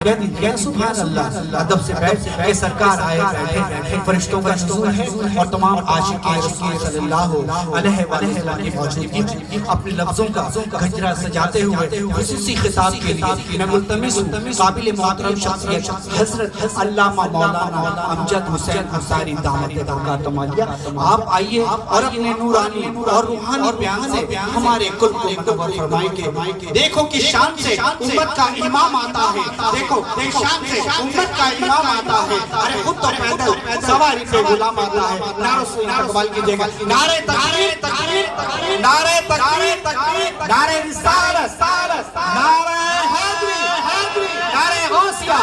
یا سبحان اللہ ادب سے بیٹھ کہ سرکار آئے بیٹھے فرشتوں کا نزول ہے اور تمام عاشقین رسول صلی اللہ علیہ وسلم کی موجودگی میں اپنے لفظوں کا گجرا سجاتے ہوئے خصوصی خطاب کے لیے میں ملتمس ہوں قابل محترم شخصیت حضرت علامہ مولانا امجد حسین انصاری دامت برکاتہ عالیہ آپ آئیے اور اپنے نورانی اور روحانی بیان سے ہمارے قلب کو منور فرمائیں۔ دیکھو کہ شان سے امت کا امام آتا ہے، دیکھو شان سے امت کا امام آتا ہے، ارے خود تو پیدل سواری پہ غلام آتا ہے۔ نعرہ سننا اقبال کیجئے گا، نعرہ تکبیر، نعرہ تکبیر، نعرہ رسالت، نعرہ حیدری، نعرہ غوثیہ۔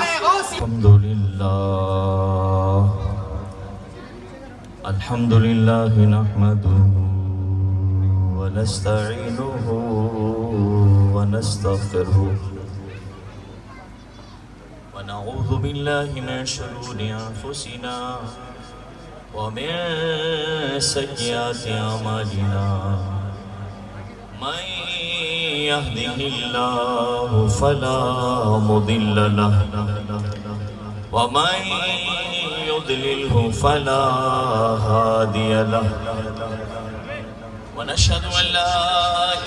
الحمدللہ نحمدہ ونستعینہ ونستغفرہ ونعوذ باللہ من شرور انفسنا ومن سیئات اعمالنا من یهدہ اللہ فلا مضل له ومن يضلله فلا هادي له ونشهد أن لا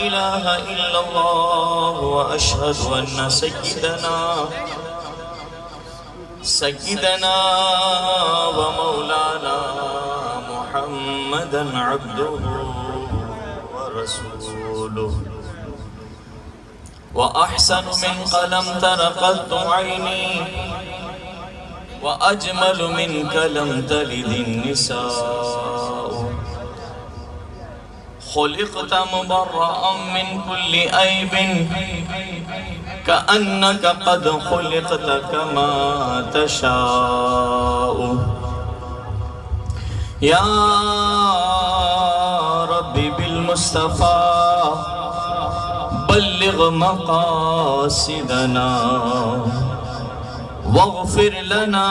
إله إلا الله وأشهد أن سيدنا ومولانا محمدا عبده ورسوله وأحسن من قلم ترقت عيني وأجمل منك لم تلد النساء خلقت مبرأ من كل عيب كأنك قد خلقت كما تشاء يا ربي بالمصطفى بلغ مقاصدنا واغفر لنا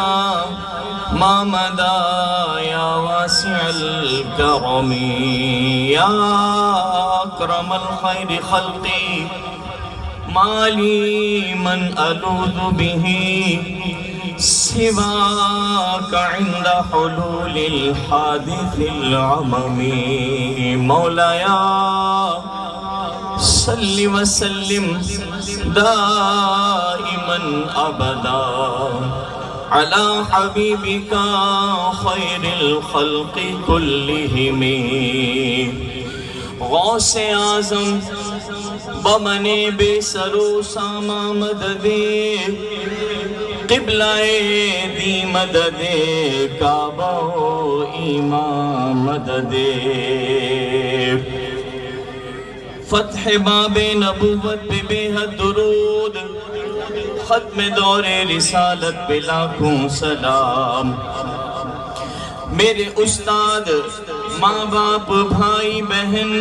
ما مدى يا واسع الكرم يا أكرم الخير خلقي ما لي من ألوذ به سواك عند حلول الحادث العمم مولاي صل وسلم دائما ابدا على حبيبك خير الخلق كلهم غوث اعظم بمن بے سر و ساما مدد قبلہ دی مدد کعبہ و ایمان مدد فتح باب نبوت پہ بے حد درود ختم دور رسالت پہ لاکھوں سلام میرے استاد ماں باپ بھائی بہن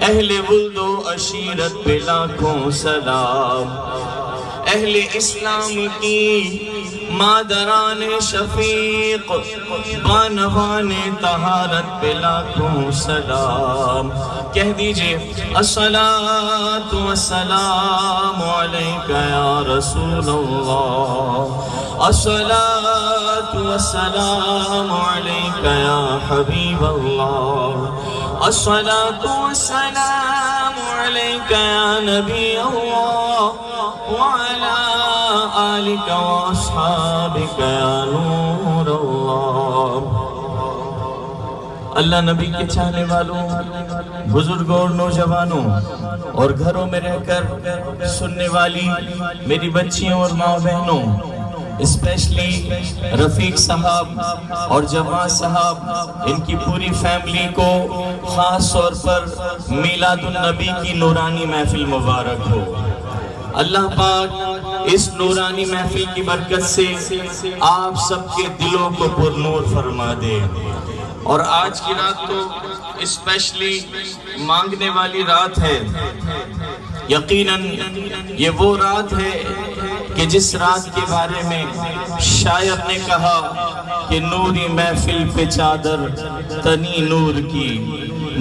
اہل ولد و عشیرت پہ لاکھوں سلام اہل اسلام کی مادران شفیق بانوان طہارت پہ لاکھوں سلام کہہ دیجئے الصلاۃ والسلام علیک یا رسول اللہ الصلاۃ والسلام علیک یا حبیب اللہ الصلاۃ والسلام علیک یا نبی اللہ وعلى آلك وأصحابك يا نور اللہ اللہ نبی کے چاہنے والوں بزرگوں اور نوجوانوں اور گھروں میں رہ کر سننے والی میری بچیوں اور ماں بہنوں اسپیشلی رفیق صاحب اور جوان صاحب ان کی پوری فیملی کو خاص طور پر میلاد النبی کی نورانی محفل مبارک ہو اللہ پاک اس نورانی محفل کی برکت سے آپ سب کے دلوں کو پر نور فرما دے اور آج کی رات تو اسپیشلی مانگنے والی رات ہے یقیناً یہ وہ رات ہے کہ جس رات کے بارے میں شاعر نے کہا کہ نوری محفل پہ چادر تنی نور کی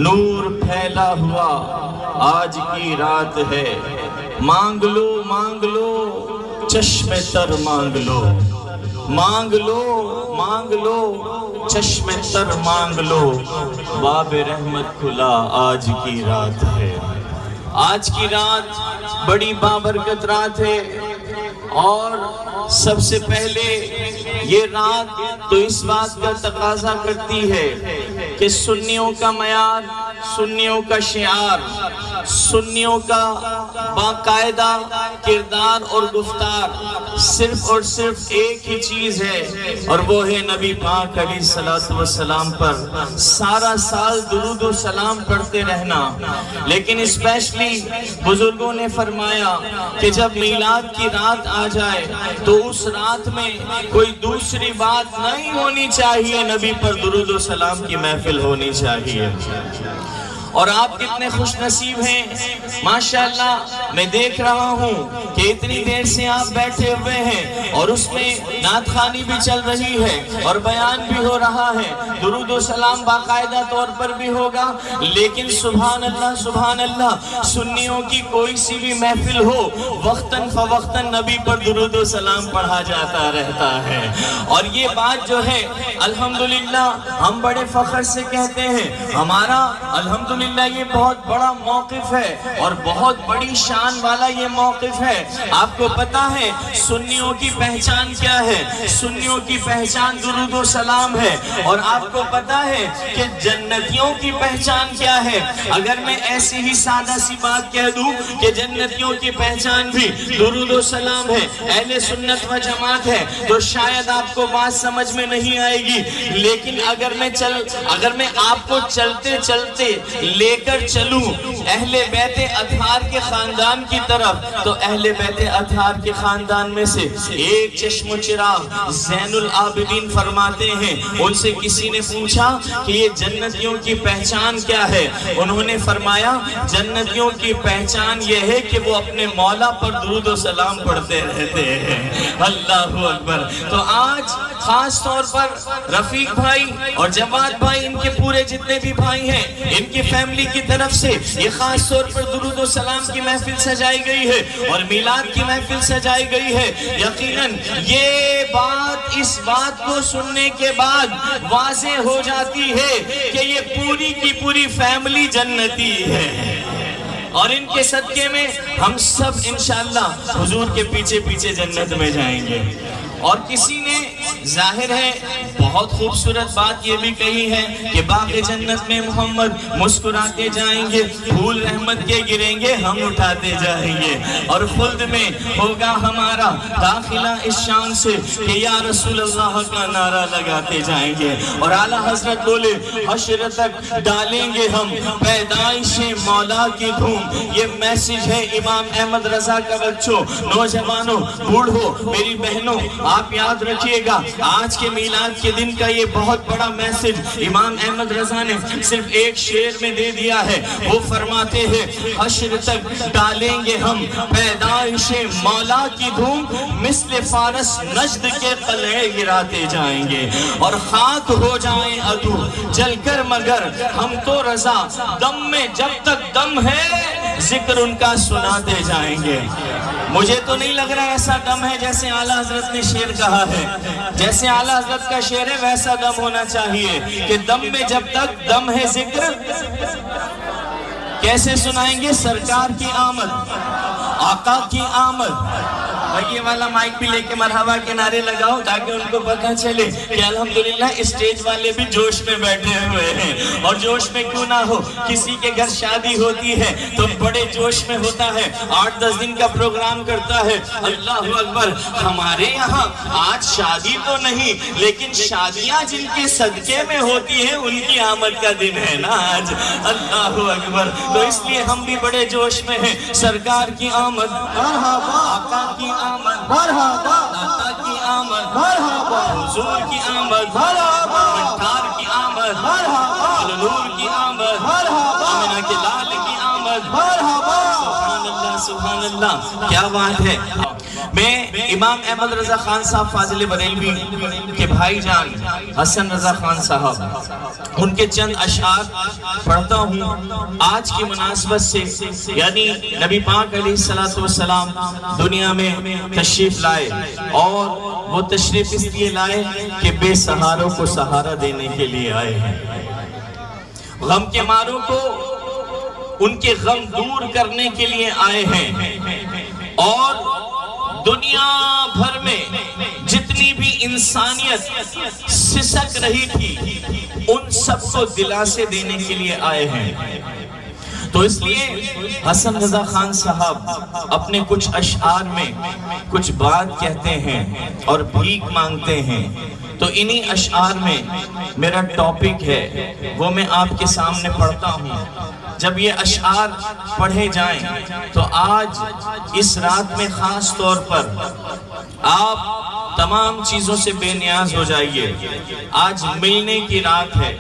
نور پھیلا ہوا آج کی رات ہے مانگ لو چشم تر مانگ لو، مانگ لو مانگ لو چشم تر مانگ لو، باب رحمت کھلا آج کی رات ہے۔ آج کی رات بڑی بابرکت رات ہے، اور سب سے پہلے یہ رات تو اس بات کا تقاضا کرتی ہے کہ سنیوں کا معیار، سنیوں کا شعار، سنیوں کا باقاعدہ کردار اور گفتار صرف اور صرف ایک ہی چیز ہے، اور وہ ہے نبی پاک علیہ الصلوۃ والسلام پر سارا سال درود و سلام پڑھتے رہنا۔ لیکن اسپیشلی بزرگوں نے فرمایا کہ جب میلاد کی رات آ جائے تو اس رات میں کوئی دوسری بات نہیں ہونی چاہیے، نبی پر درود و سلام کی محفل ہونی چاہیے۔ اور آپ کتنے خوش نصیب ہیں، ماشاءاللہ میں دیکھ رہا ہوں کہ اتنی دیر سے آپ بیٹھے ہوئے ہیں، اور اس میں نعت خوانی بھی چل رہی ہے اور بیان بھی ہو رہا ہے، درود و سلام باقاعدہ طور پر بھی ہوگا۔ لیکن سبحان اللہ، سنیوں کی کوئی سی بھی محفل ہو، وقتاً فوقتاً نبی پر درود و سلام پڑھا جاتا رہتا ہے۔ اور یہ بات جو ہے الحمدللہ ہم بڑے فخر سے کہتے ہیں، ہمارا الحمدللہ یہ بہت بڑا موقف ہے اور بہت بڑی شان والا یہ موقف ہے۔ آپ کو پتا ہے سنیوں کی پہچان کیا ہے؟ سنیوں کی پہچان درود و سلام ہے۔ اور آپ کو پتا ہے کہ جنتیوں کی پہچان کیا ہے؟ اگر میں ایسی ہی سادہ سی بات کہہ دوں کہ جنتیوں کی پہچان بھی درود و سلام ہے، اہل سنت و جماعت ہے، تو شاید آپ کو بات سمجھ میں نہیں آئے گی۔ لیکن اگر میں آپ کو چلتے چلتے لے کر چلوں اہل بیت اطہار کے خاندان کی طرف، تو اہل بیت اطہار کے خاندان میں سے ایک چشم و چراغ زین العابدین فرماتے ہیں، ان سے کسی نے پوچھا کہ یہ جنتیوں کی پہچان کیا ہے؟ انہوں نے فرمایا جنتیوں کی پہچان یہ ہے کہ وہ اپنے مولا پر درود و سلام پڑھتے رہتے ہیں۔ اللہ اکبر۔ تو آج خاص طور پر رفیق بھائی اور جواد بھائی، ان کے پورے جتنے بھی بھائی ہیں، ان کی فیملی کی طرف سے یہ خاص طور پر درود و سلام کی محفل سجائی گئی ہے اور میلاد کی محفل سجائی گئی ہے۔ یقیناً یہ بات اس بات کو سننے کے بعد واضح ہو جاتی ہے کہ یہ پوری کی پوری فیملی جنتی ہے، اور ان کے صدقے میں ہم سب انشاءاللہ حضور کے پیچھے پیچھے جنت میں جائیں گے۔ اور کسی نے ظاہر ہے بہت خوبصورت بات یہ بھی کہی ہے کہ باغ جنت میں محمد مسکراتے جائیں گے، پھول رحمت کے گریں گے، ہم اٹھاتے جائیں گے، اور خلد میں ہوگا ہمارا داخلہ اس شان سے کہ یا رسول اللہ کا نعرہ لگاتے جائیں گے۔ اور اعلیٰ حضرت بولے حشر تک ڈالیں گے ہم پیدائش مولا کی دھوم۔ یہ میسج ہے امام احمد رضا کا۔ بچوں، نوجوانوں، بوڑھوں، میری بہنوں، آپ یاد رکھیے گا آج کے میلاد کے دن کا یہ بہت بڑا میسج امام احمد رضا نے صرف ایک شعر میں دے دیا ہے۔ وہ فرماتے ہیں حشر تک ڈالیں گے ہم پیدائش مولا کی دھوم، مثل فارس نجد کے قلعے گراتے جائیں گے، اور خاک ہو جائیں عدو جل کر مگر ہم تو رضا، دم میں جب تک دم ہے ذکر ان کا سناتے جائیں گے۔ مجھے تو نہیں لگ رہا ایسا دم ہے جیسے اعلیٰ حضرت نے شعر کہا ہے، جیسے اعلیٰ حضرت کا شعر ہے ویسا دم ہونا چاہیے کہ دم میں جب تک دم ہے ذکر کیسے سنائیں گے؟ سرکار کی آمد، آقا کی آمد۔ یہ والا مائک بھی لے کے مرحبا کے نعرے لگاؤ تاکہ ان کو پتہ چلے کہ الحمدللہ اسٹیج والے بھی جوش میں بیٹھے ہوئے ہیں۔ اور جوش میں کیوں نہ ہو، کسی کے گھر شادی ہوتی ہے تو بڑے جوش میں ہوتا ہے، 8-10 دن کا پروگرام کرتا ہے۔ اللہ اکبر۔ ہمارے یہاں آج شادی تو نہیں، لیکن شادیاں جن کے صدقے میں ہوتی ہیں ان کی آمد کا دن ہے نا آج۔ اللہ اکبر۔ تو اس لیے ہم بھی بڑے جوش میں ہیں۔ سرکار کی آمد، آقا کی آمد، داتا کی آمد، حضور کی آمد، منٹار کی آمد، نور کی آمد، آمنہ کے لال کی آمد۔ سبحان اللہ، سبحان اللہ، کیا بات ہے۔ میں امام احمد رضا خان صاحب فاضل بریلوی کے بھائی جان حسن رضا خان صاحب، ان کے چند اشعار پڑھتا ہوں آج کی مناسبت سے، یعنی نبی پاک علیہ السلام دنیا میں تشریف لائے، اور وہ تشریف اس لیے لائے کہ بے سہاروں کو سہارا دینے کے لیے آئے ہیں، غم کے ماروں کو ان کے غم دور کرنے کے لیے آئے ہیں، اور دنیا بھر میں جتنی بھی انسانیت سسک رہی تھی ان سب کو دلاسے دینے کے لیے آئے ہیں۔ تو اس لیے حسن رضا خان صاحب اپنے کچھ اشعار میں کچھ بات کہتے ہیں اور بھیک مانگتے ہیں، تو انہی اشعار میں میرا ٹاپک ہے وہ میں آپ کے سامنے پڑھتا ہوں۔ جب یہ اشعار پڑھے جائیں تو آج اس رات میں خاص طور پر آپ تمام چیزوں سے بے نیاز ہو جائیے۔ آج ملنے کی رات ہے،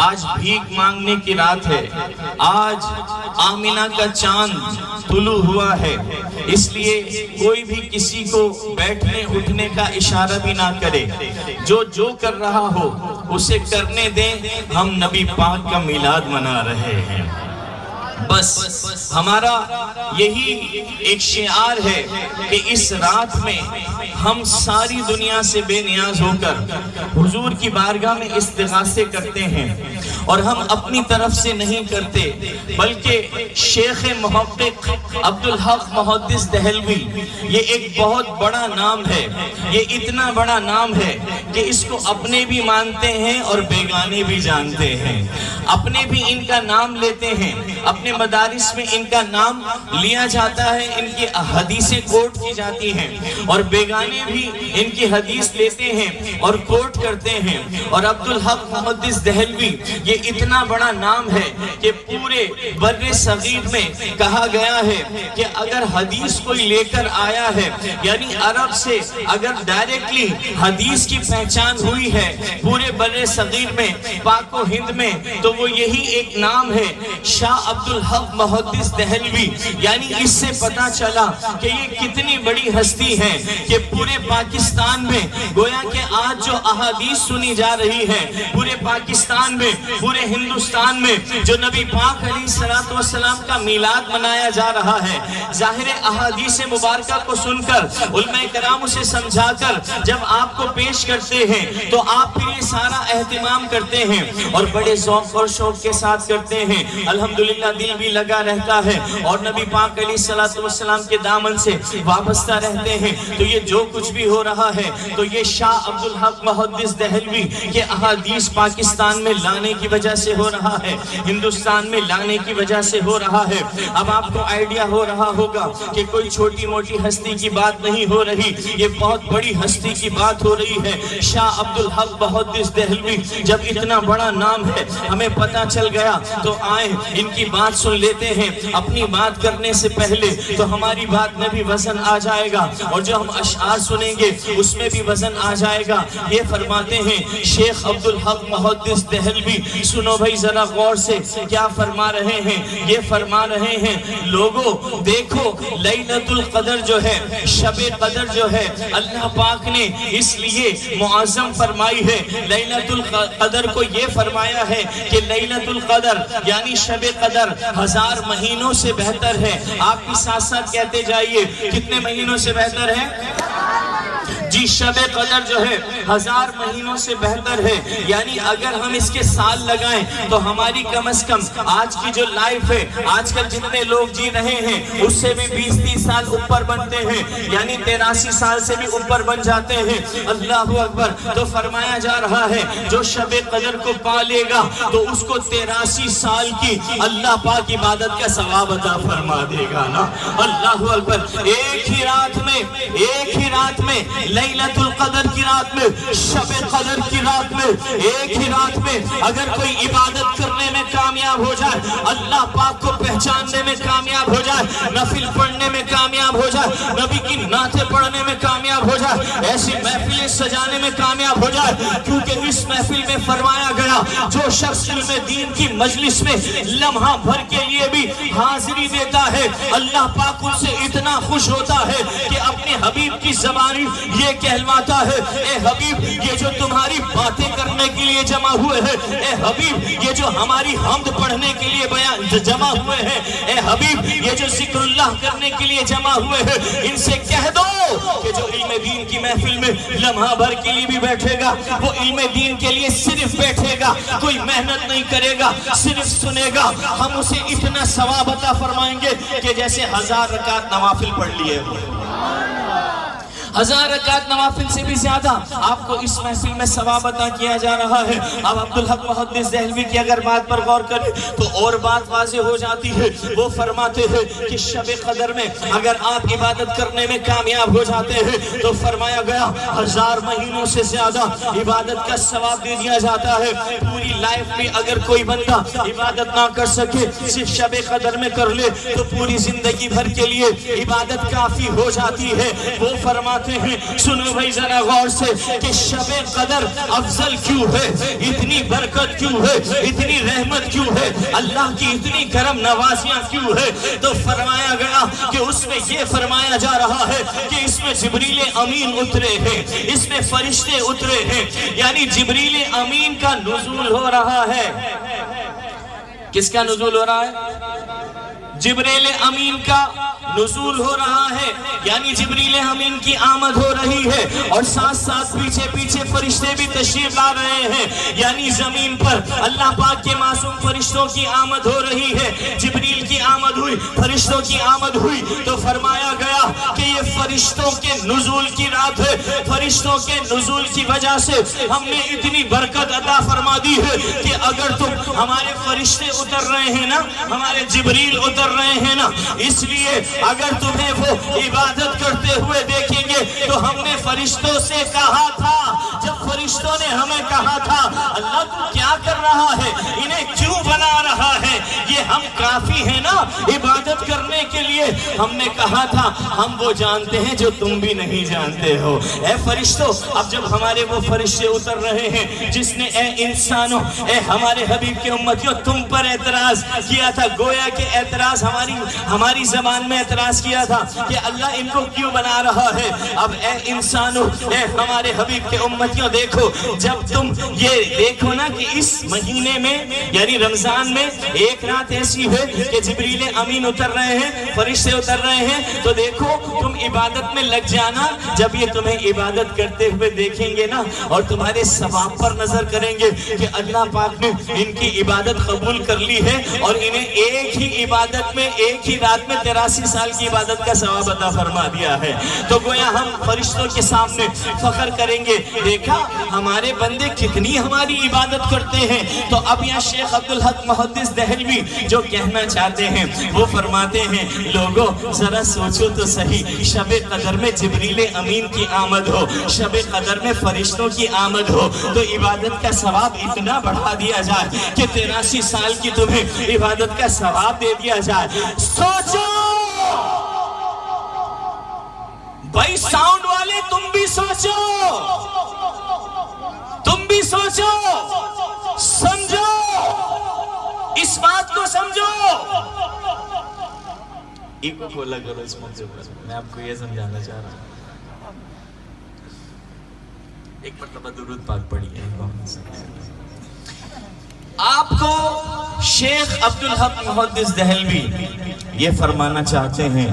آج بھیک مانگنے کی رات ہے، آج آمینہ کا چاند طلوع ہوا ہے، اس لیے کوئی بھی کسی کو بیٹھنے اٹھنے کا اشارہ بھی نہ کرے، جو کر رہا ہو اسے کرنے دیں، ہم نبی پاک کا میلاد منا رہے ہیں۔ بس ہمارا یہی ایک شعار ہے کہ اس رات میں ہم ساری دنیا سے بے نیاز ہو کر حضور کی بارگاہ میں استغاثے کرتے ہیں، اور ہم اپنی طرف سے نہیں کرتے بلکہ شیخ محقق عبدالحق محدث دہلوی، یہ ایک بہت بڑا نام ہے، یہ اتنا بڑا نام ہے کہ اس کو اپنے بھی مانتے ہیں اور بیگانے بھی جانتے ہیں، اپنے بھی ان کا نام لیتے ہیں، اپنے مدارس میں ان کا نام لیا جاتا ہے، ان کی حدیثیں کوٹ کی جاتی ہیں، اور بیگانے بھی ان کی حدیث لیتے ہیں اور کوٹ کرتے ہیں۔ اور عبدالحق محدث دہلوی یہ اتنا بڑا نام ہے کہ پورے بر صغیر میں کہا گیا ہے کہ اگر حدیث کوئی لے کر آیا ہے، یعنی عرب سے اگر ڈائریکٹلی حدیث کی پہچان ہوئی ہے پورے بر صغیر میں، پاک و ہند میں، تو وہ یہی ایک نام ہے، شاہ عبدالحق محدث دہلوی۔ یعنی اس سے پتا چلا کہ یہ کتنی بڑی ہستی ہے کہ پورے پاکستان میں گویا کہ آج جو احادیث سنی جا رہی ہے پورے پاکستان میں، پورے ہندوستان میں، جو نبی پاک علیہ السلام کا میلاد منایا جا رہا ہے، ظاہر احادیث مبارکہ کو سن کر علماء کرام اسے سمجھا کر جب آپ کو پیش کرتے ہیں تو آپ پھر یہ سارا اہتمام کرتے ہیں اور بڑے ذوق اور شوق کے ساتھ کرتے ہیں، الحمدللہ دل بھی لگا رہتا ہے، اور نبی پاک علیہ السلام کے دامن سے وابستہ رہتے ہیں۔ تو یہ جو کچھ بھی ہو رہا ہے تو یہ شاہ عبدالحق محدث دہلوی کے احادیث پاکستان میں لانے کی وجہ سے ہو رہا ہے، ہندوستان میں لانے کی وجہ سے ہو رہا ہے۔ اب آپ کو آئیڈیا ہو رہا ہوگا کہ کوئی چھوٹی موٹی ہستی کی بات نہیں ہو رہی، یہ بہت بڑی ہستی کی بات ہو رہی ہے۔ شاہ عبدالحق محدث دہلوی جب اتنا بڑا نام ہے ہمیں پتا چل گیا تو آئیں ان کی بات سن لیتے ہیں۔ اپنی بات کرنے سے پہلے تو ہماری بات میں بھی وزن آ جائے گا، اور جو ہم اشعار سنیں گے اس میں بھی وزن آ جائے گا۔ یہ فرماتے ہیں شیخ عبدالحق محدث دہلوی، سنو بھائی ذرا غور سے کیا فرما رہے ہیں۔ یہ فرما رہے ہیں لوگوں دیکھو لیلۃ القدر جو ہے، شب قدر جو ہے، اللہ پاک نے اس لیے معظم فرمائی ہے۔ لیلۃ القدر کو یہ فرمایا ہے کہ لیلۃ القدر یعنی شب قدر 1000 مہینوں سے بہتر ہے۔ آپ بھی ساتھ ساتھ کہتے جائیے کتنے مہینوں سے بہتر ہے؟ جی شب قدر جو ہے 1000 مہینوں سے بہتر ہے، یعنی اگر ہم اس کے سال لگائیں تو ہماری کم از کم آج کی جو لائف ہے، آج کل جتنے لوگ جی رہے ہیں اس سے بھی 20-30 سال اوپر بنتے ہیں، یعنی 83 سال سے بھی اوپر بن جاتے ہیں۔ اللہ اکبر۔ تو فرمایا جا رہا ہے جو شب قدر کو پا لے گا تو اس کو 83 سال کی اللہ پاک عبادت کا ثواب عطا فرما دے گا نا۔ اللہ اکبر۔ ایک ہی رات میں لیلۃ القدر کی رات میں، شب قدر کی رات میں، ایک ہی رات میں اگر کوئی عبادت کرنے میں کامیاب ہو جائے، اللہ پاک کو پہچاننے میں کامیاب ہو جائے، نفل پڑھنے میں کامیاب ہو جائے, نبی کی نعتیں پڑھنے میں کامیاب ہو جائے, ایسی محفلیں سجانے میں کامیاب ہو جائے. کیونکہ اس محفل میں فرمایا گیا جو شخص علم دین کی مجلس میں لمحہ بھر کے لیے بھی حاضری دیتا ہے, اللہ پاک ان سے اتنا خوش ہوتا ہے کہ اپنے حبیب کی زبانی یہ کہلواتا ہے, اے حبیب یہ جو تمہاری باتیں کرنے کے لیے جمع ہوئے ہیں, اے حبیب یہ جو ہماری حمد پڑھنے کے لیے جمع ہوئے ہیں, اے حبیب یہ جو ذکر اللہ کرنے کے لیے جمع ہوئے ہیں, ان سے کہہ دو کہ جو علم دین کی محفل میں لمحہ بھر کے لیے بھی بیٹھے گا وہ علم دین کے لیے صرف بیٹھے گا, کوئی محنت نہیں کرے گا, صرف سنے گا. ہم اسے اتنا ثواب عطا فرمائیں گے کہ جیسے 1000 رکعت نوافل پڑھ لیے ہوئے. 1000 رکعت نوافل سے بھی زیادہ آپ کو اس محفل میں ثواب عطا کیا جا رہا ہے. اب عبدالحق محدث دہلوی کی اگر بات پر غور کریں تو اور بات واضح ہو جاتی ہے. وہ فرماتے ہیں کہ شب قدر میں اگر آپ عبادت کرنے میں کامیاب ہو جاتے ہیں تو فرمایا گیا 1000 مہینوں سے زیادہ عبادت کا ثواب دے دیا جاتا ہے. پوری لائف میں اگر کوئی بندہ عبادت نہ کر سکے, صرف شب قدر میں کر لے تو پوری زندگی بھر کے لیے عبادت کافی ہو جاتی ہے. وہ فرماتے ہیں سنو بھائی ذرا غور سے کہ شب قدر افضل کیوں ہے, اتنی برکت کیوں ہے, اتنی رحمت کیوں ہے, اللہ کی اتنی کرم نوازیاں کیوں ہے. تو فرمایا گیا کہ اس میں یہ فرمایا جا رہا ہے کہ اس میں جبریل امین اترے ہیں, اس میں فرشتے اترے ہیں, یعنی جبریل امین کا نزول ہو رہا ہے. کس کا نزول ہو رہا ہے؟ جبریل امین کا نزول ہو رہا ہے, یعنی جبریل امین کی آمد ہو رہی ہے, اور ساتھ ساتھ پیچھے پیچھے فرشتے بھی تشریف لا رہے ہیں, یعنی زمین پر اللہ پاک کے معصوم فرشتوں کی آمد ہو رہی ہے. جبریل کی آمد ہوئی, فرشتوں کی آمد ہوئی, تو فرمایا گیا کہ یہ فرشتوں کے نزول کی رات ہے. فرشتوں کے نزول کی وجہ سے ہم نے اتنی برکت عطا فرما دی ہے کہ اگر تم ہمارے فرشتے اتر رہے ہیں نا, ہمارے جبریل اتر رہے ہیں نا, اس لیے اگر تمہیں وہ عبادت کرتے ہوئے دیکھیں گے تو ہم نے فرشتوں سے کہا تھا, جب فرشتوں نے ہمیں کہا تھا اللہ تو کیا کر رہا ہے, انہیں کیوں بنا رہا ہے, یہ ہم کافی ہیں نا عبادت کرنے کے لیے. ہم نے کہا تھا ہم وہ جانتے ہیں جو تم بھی نہیں جانتے ہو. اے فرشتوں, اب جب ہمارے وہ فرشتے اتر رہے ہیں جس نے اے انسانوں, اے ہمارے حبیب کے امتیوں تم پر اعتراض کیا تھا, گویا کہ اعتراض ہماری زبان میں اعتراض کیا تھا کہ اللہ ان کو کیوں بنا رہا ہے. اب اے انسانوں, اے ہمارے حبیب کے امتیوں, دیکھو جب تم یہ دیکھو نا کہ اس مہینے میں یعنی رمضان میں ایک رات ایسی ہے کہ جبریل امین اتر رہے ہیں, فرشتے اتر رہے ہیں, تو دیکھو تم عبادت میں لگ جانا. جب یہ تمہیں عبادت کرتے ہوئے دیکھیں گے نا اور تمہارے ثواب پر نظر کریں گے کہ اللہ پاک نے ان کی عبادت قبول کر لی ہے اور انہیں ایک ہی عبادت میں ایک ہی رات میں 83 سال کی عبادت کا ثواب عطا فرما دیا ہے, تو گویا ہم فرشتوں کے سامنے فخر کریں گے, دیکھا ہمارے بندے کتنی ہماری عبادت کرتے ہیں. تو اب یہاں شیخ عبدالحق محدث دہلوی جو کہنا چاہتے ہیں وہ فرماتے ہیں لوگوں ذرا سوچو تو صحیح, شب قدر میں جبریل امین کی آمد ہو, شب قدر میں فرشتوں کی آمد ہو, تو عبادت کا ثواب اتنا بڑھا دیا جائے کہ 83 سال کی تمہیں عبادت کا ثواب دے دیا جائے. سوچو بھائی, ساؤنڈ والے تم بھی سوچو, تم بھی سوچو, سمجھو اس بات کو, سمجھو. ایک کھولا کرو اس موقع پر, میں آپ کو یہ سمجھانا چاہ رہا ہوں. ایک مرتبہ درود پاک پڑھیے. آپ کو شیخ عبدالحق محدث دہلوی یہ فرمانا چاہتے ہیں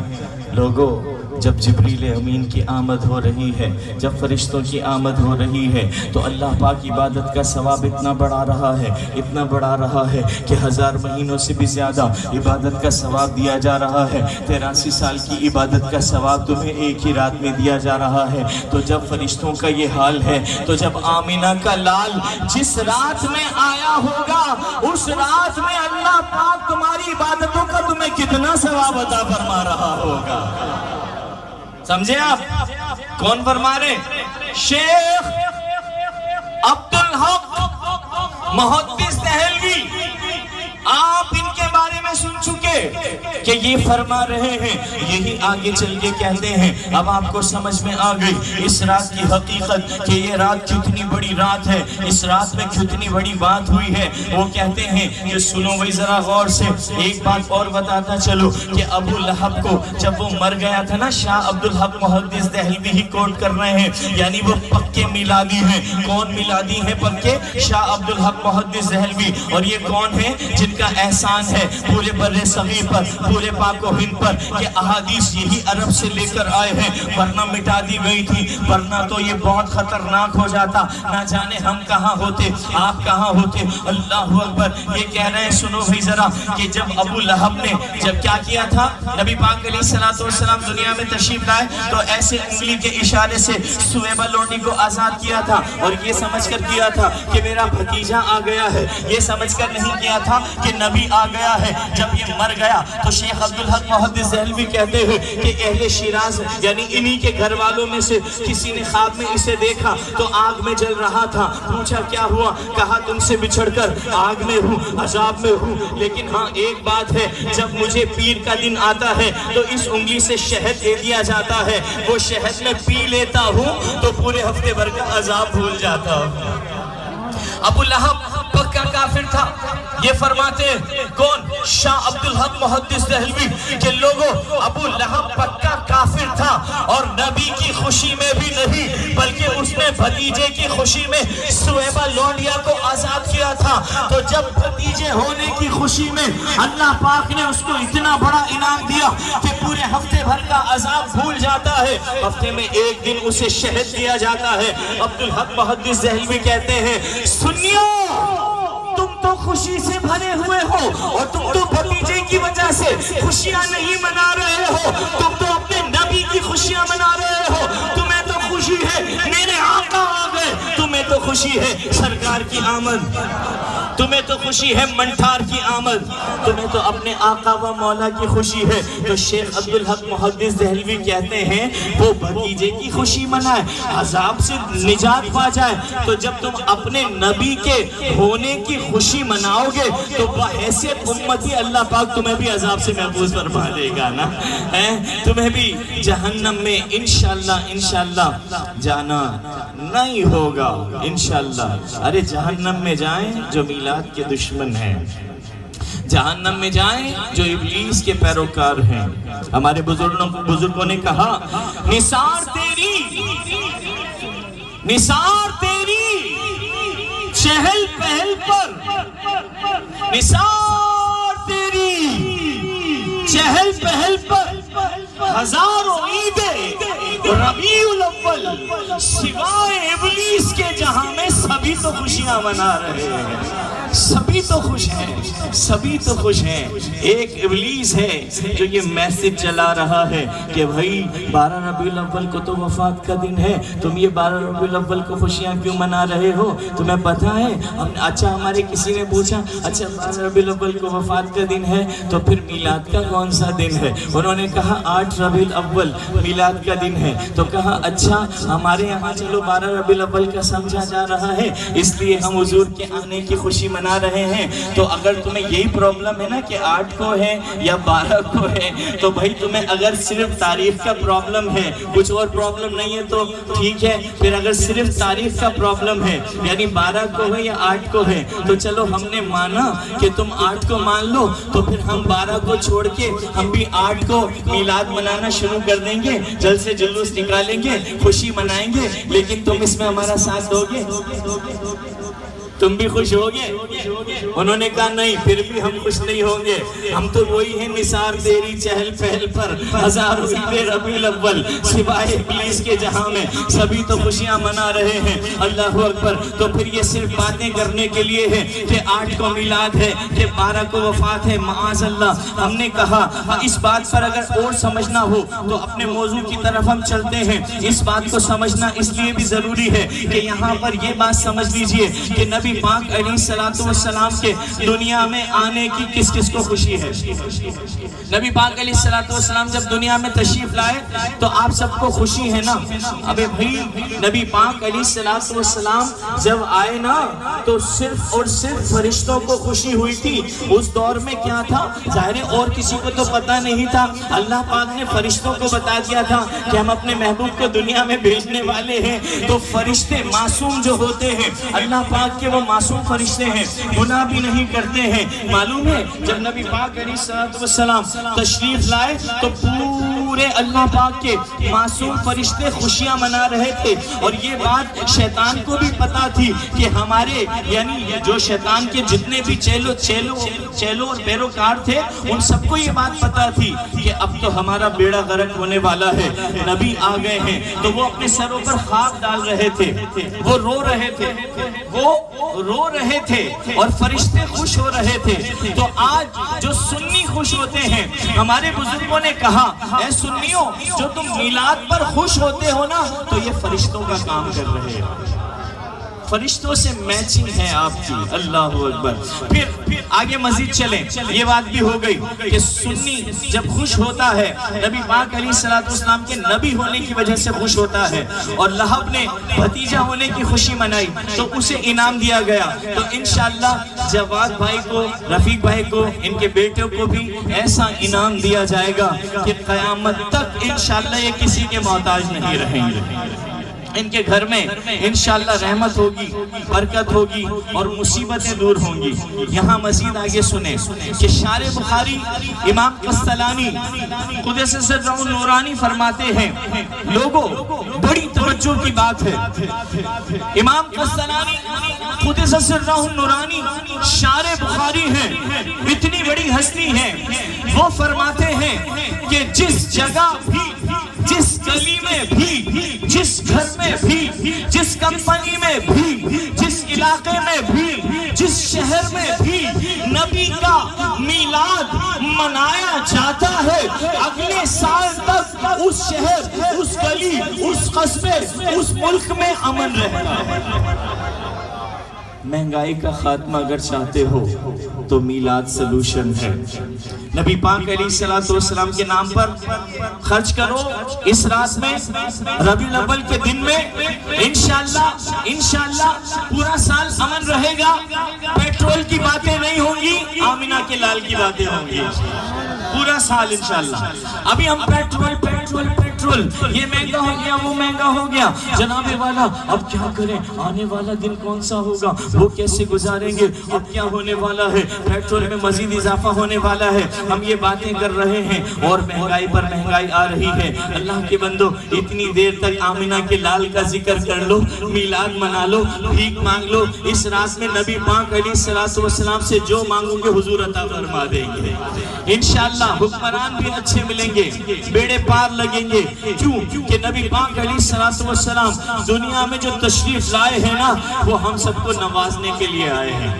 لوگوں, جب جبریل امین کی آمد ہو رہی ہے, جب فرشتوں کی آمد ہو رہی ہے, تو اللہ پاک عبادت کا ثواب اتنا بڑھا رہا ہے, اتنا بڑھا رہا ہے کہ 1000 مہینوں سے بھی زیادہ عبادت کا ثواب دیا جا رہا ہے. 83 سال کی عبادت کا ثواب تمہیں ایک ہی رات میں دیا جا رہا ہے. تو جب فرشتوں کا یہ حال ہے, تو جب آمینہ کا لال جس رات میں آیا ہوگا اس رات میں اللہ پاک تمہاری عبادتوں کا تمہیں کتنا ثواب عطا فرما رہا ہوگا. سمجھے آپ؟ کون فرما رہے؟ شیخ عبدالحق محدث دہلوی. آپ ان کے بارے میں سن چکے کہ یہ فرما رہے ہیں، یہی آگے چل کے کہتے ہیں اب آپ کو سمجھ میں آ گئی اس رات کی حقیقت کہ یہ رات کتنی بڑی رات ہے، اس رات میں کتنی بڑی بات ہوئی ہے۔ وہ کہتے ہیں کہ سنو بھائی ذرا غور سے، ایک بات اور بتاتا چلو کہ ابو لہب کو جب وہ مر گیا تھا نا، شاہ عبدالحق محدث دہلوی ہی کوٹ کر رہے ہیں، یعنی وہ پکے میلادی ہیں۔ کون میلادی ہیں پکے؟ شاہ عبدالحق محدث دہلوی۔ اور یہ کون ہیں جن کا احسان ہے پورے بر صغیر پر، پورے پاک و ہند پر، کہ احادیث یہی عرب سے لے کر آئے ہیں، ورنہ مٹا دی گئی تھی، ورنہ تو یہ بہت خطرناک ہو جاتا، نہ جانے ہم کہاں ہوتے، آپ کہاں ہوتے۔ اللہ اکبر۔ یہ کہہ رہے ہیں سنو بھائی ذرا کہ جب ابو لہب نے جب کیا کیا تھا، نبی پاک علیہ السلام دنیا میں تشریف لائے تو ایسے انگلی کے اشارے سے سویبہ لونڈی کو آزاد کیا تھا، اور یہ سمجھ کر کیا تھا کہ میرا بھتیجا آ گیا ہے، یہ سمجھ کر نہیں کیا تھا کہ نبی آ گیا ہے۔ جب یہ مر گیا تو شیخ عبدالحق محدث دہلوی کہتے ہیں کہ اہل شیراز یعنی انہی کے گھر والوں میں سے کسی نے خواب میں اسے دیکھا تو آگ میں جل رہا تھا، پوچھا کیا ہوا، کہا تم سے بچھڑ کر آگ میں ہوں، عذاب میں ہوں، لیکن ہاں ایک بات ہے، جب مجھے پیر کا دن آتا ہے تو اس انگلی سے شہد دے دیا جاتا ہے، وہ شہد میں پی لیتا ہوں تو پورے ہفتے بھر کا عذاب بھول جاتا ہوں۔ ابو لہب پکا کافر تھا، یہ فرماتے ہیں کون؟ شاہ عبدالحق محدث دہلوی کہ لوگوں ابو لہب پکا کافر تھا، اور نبی کی خوشی میں بھی نہیں بلکہ اس نے بھتیجے کی خوشی میں سویبہ لونڈیا کو آزاد کیا تھا۔ تو جب بھتیجے ہونے کی خوشی میں اللہ پاک نے اس کو اتنا بڑا انعام دیا کہ پورے ہفتے بھر کا عذاب بھول جاتا ہے، ہفتے میں ایک دن اسے شہد دیا جاتا ہے۔ عبدالحق محدث دہلوی کہتے ہیں سنیو، تم تو خوشی سے بھرے ہوئے ہو اور تم تو بھتیجے کی وجہ سے خوشیاں نہیں منا رہے ہو، تم تو اپنے نبی کی خوشیاں منا رہے ہو۔ تمہیں تو خوشی ہے میرے آقا آ گئے، تمہیں تو خوشی ہے سرکار کی آمد، تمہیں تو خوشی ہے منٹھار کی آمد، تمہیں تو اپنے آقا و مولا کی خوشی ہے۔ تو شیخ عبدالحق محدث دہلوی کہتے ہیں وہ بھتیجے کی خوشی منائے، عذاب سے نجات پا جائے، تو جب تم اپنے نبی کے ہونے کی خوشی مناؤ گے تو بحیثیت امتی اللہ پاک تمہیں بھی عذاب سے محفوظ فرما دے گا نا، تمہیں بھی جہنم میں انشاءاللہ جانا نہیں ہوگا انشاءاللہ۔ ارے جہنم میں جائیں جو میلاد کے دشمن ہیں، جہنم میں جائیں جو ابلیس کے پیروکار ہیں۔ ہمارے بزرگوں نے کہا نثار تیری چہل پہل پر، نثار تیری چہل پہل پر ہزاروں عیدیں ربیع الاول، سوائے ابلیس کے جہاں میں سبھی تو خوشیاں منا رہے ہیں، سبھی تو خوش ہیں، سبھی تو خوش ہیں۔ ایک ابلیس ہے جو یہ میسج چلا رہا ہے کہ بھائی 12 ربیع الاول کو تو وفات کا دن ہے، تم یہ 12 ربیع الاول کو خوشیاں کیوں منا رہے ہو؟ تمہیں پتہ ہے؟ اچھا ہمارے کسی نے پوچھا اچھا 12 ربیع الاول کو وفات کا دن ہے تو پھر میلاد کا کون سا دن ہے؟ انہوں نے کہا 8 ربیع الاول میلاد کا دن ہے۔ تو کہا اچھا ہمارے یہاں چلو 12 ربیع الاول کا سمجھا جا رہا ہے، اس لیے ہم حضور کے آنے کی خوشی منا رہے ہیں۔ تو اگر تمہیں یہی پرابلم ہے نا کہ 8 کو ہے یا 12 کو ہے، تو بھائی تمہیں اگر صرف تاریخ کا پرابلم ہے، کچھ اور پرابلم نہیں ہے تو ٹھیک ہے، پھر اگر صرف تاریخ کا پرابلم ہے یعنی 12 کو ہے یا 8 کو ہے تو چلو ہم نے مانا کہ تم 8 کو مان لو، تو پھر ہم 12 کو چھوڑ کے ہم بھی 8 کو میلاد منانا شروع کر دیں گے، جلد سے جلوس نکالیں گے، خوشی منائیں گے، لیکن تم اس میں ہمارا ساتھ دو گے؟ تم بھی خوش ہوگے؟ انہوں نے کہا نہیں، پھر بھی ہم خوش نہیں ہوں گے، ہم تو وہی ہیں نثار تیری چہل پہل پر ہزاروں عید ربیع الاول، سوائے ابلیس کے جہاں میں سبھی تو خوشیاں منا رہے ہیں۔ اللہ اکبر۔ تو پھر یہ صرف باتیں کرنے کے لیے ہے کہ 8 کو میلاد ہے کہ 12 کو وفات ہے، معاذ اللہ۔ ہم نے کہا اس بات پر اگر اور سمجھنا ہو تو اپنے موضوع کی طرف ہم چلتے ہیں۔ اس بات کو سمجھنا اس لیے بھی ضروری ہے کہ یہاں پر یہ بات سمجھ لیجئے کہ نبی نبی پاک علیہ السلام کے دنیا میں آنے کی کس کس کو خوشی ہے؟ نبی پاک علیہ السلام جب دنیا میں تشریف لائے تو آپ سب کو خوشی ہے نا؟ ابے بھائی نبی پاک علیہ السلام جب آئے نا تو صرف اور صرف فرشتوں کو خوشی ہوئی تھی۔ اس دور میں کیا تھا؟ ظاہر ہے اور کسی کو تو پتہ نہیں تھا، اللہ پاک نے فرشتوں کو بتا دیا تھا کہ ہم اپنے محبوب کو دنیا میں بھیجنے والے ہیں۔ تو فرشتے معصوم جو ہوتے ہیں، اللہ پاک کے وہ معصوم فرشتے ہیں، گناہ بھی نہیں کرتے ہیں۔ معلوم ہے جب نبی پاک علیہ السلام تشریف لائے تو پورے اللہ پاک کے معصوم فرشتے خوشیاں منا رہے تھے، اور یہ بات شیطان کو بھی پتا تھی کہ ہمارے یعنی جو شیطان کے جتنے بھی چیلو اور پیروکار تھے ان سب کو یہ بات پتا تھی کہ اب تو ہمارا بیڑا غرق ہونے والا ہے، نبی آ گئے ہیں۔ تو وہ اپنے سروں پر خاک ڈال رہے تھے، وہ رو رہے تھے اور فرشتے خوش ہو رہے تھے۔ تو آج جو سنی خوش ہوتے ہیں، ہمارے بزرگوں نے کہا اے سنیوں جو تم میلاد پر خوش ہوتے ہو نا تو یہ فرشتوں کا کام کر رہے ہیں، فرشتوں سے میچنگ ہے آپ کی۔ اللہ اکبر۔ پھر آگے مزید چلیں، یہ بات بھی ہو گئی کہ سنی جب خوش ہوتا ہے نبی پاک علیہ السلام کے نبی ہونے کی وجہ سے خوش ہوتا ہے، اور لہب نے بھتیجا ہونے کی خوشی منائی تو اسے انعام دیا گیا۔ تو انشاءاللہ جواد بھائی کو، رفیق بھائی کو، ان کے بیٹوں کو بھی ایسا انعام دیا جائے گا کہ قیامت تک انشاءاللہ یہ کسی کے محتاج نہیں رہیں گے۔ ان کے گھر میں انشاءاللہ رحمت ہوگی، برکت ہوگی اور مصیبتیں دور ہوں گی۔ یہاں مزید آگے سنیں کہ شارح بخاری امام قسطلانی قدس سرہ النورانی فرماتے ہیں، لوگوں بڑی توجہ کی بات ہے، امام قسطلانی قدس سرہ النورانی شارح بخاری ہیں، اتنی بڑی ہستی ہیں، وہ فرماتے ہیں کہ جس جگہ بھی، جس گلی میں بھی، جس گھر میں بھی، جس کمپنی میں بھی، جس علاقے میں بھی، جس شہر میں بھی نبی کا میلاد منایا جاتا ہے، اگلے سال تک اس شہر، اس گلی، اس قصبے، اس ملک میں امن رہتا ہے۔ مہنگائی کا خاتمہ اگر چاہتے ہو تو میلاد سلوشن ہے۔ نبی پاک علیہ السلام کے نام پر خرچ کرو اس رات میں، ربیع الاول کے دن میں، انشاءاللہ پورا سال امن رہے گا، پیٹرول کی باتیں نہیں ہوں گی، آمینہ کے لال کی باتیں ہوں گی پورا سال انشاءاللہ۔ ابھی ہم پیٹرول یہ مہنگا ہو گیا، وہ مہنگا ہو گیا، جناب والا اب کیا کریں، آنے والا دن کون سا ہوگا، وہ کیسے گزاریں گے، اب کیا ہونے والا ہے، پیٹرول میں مزید اضافہ ہونے والا ہے، ہم یہ باتیں کر رہے ہیں اور مہنگائی پر مہنگائی آ رہی ہے۔ اللہ کے بندو اتنی دیر تک آمینہ کے لال کا ذکر کر لو، میلاد منا لو، بھیک مانگ لو، اس رات میں نبی پاک علیہ السلام سے جو مانگو گے حضور عطا فرما دیں گے انشاءاللہ۔ حکمران بھی اچھے ملیں گے، بیڑے پار لگیں گے، کیوں کہ نبی پاک علیہ السلام دنیا میں جو تشریف لائے ہیں نا وہ ہم سب کو نوازنے کے لیے آئے ہیں،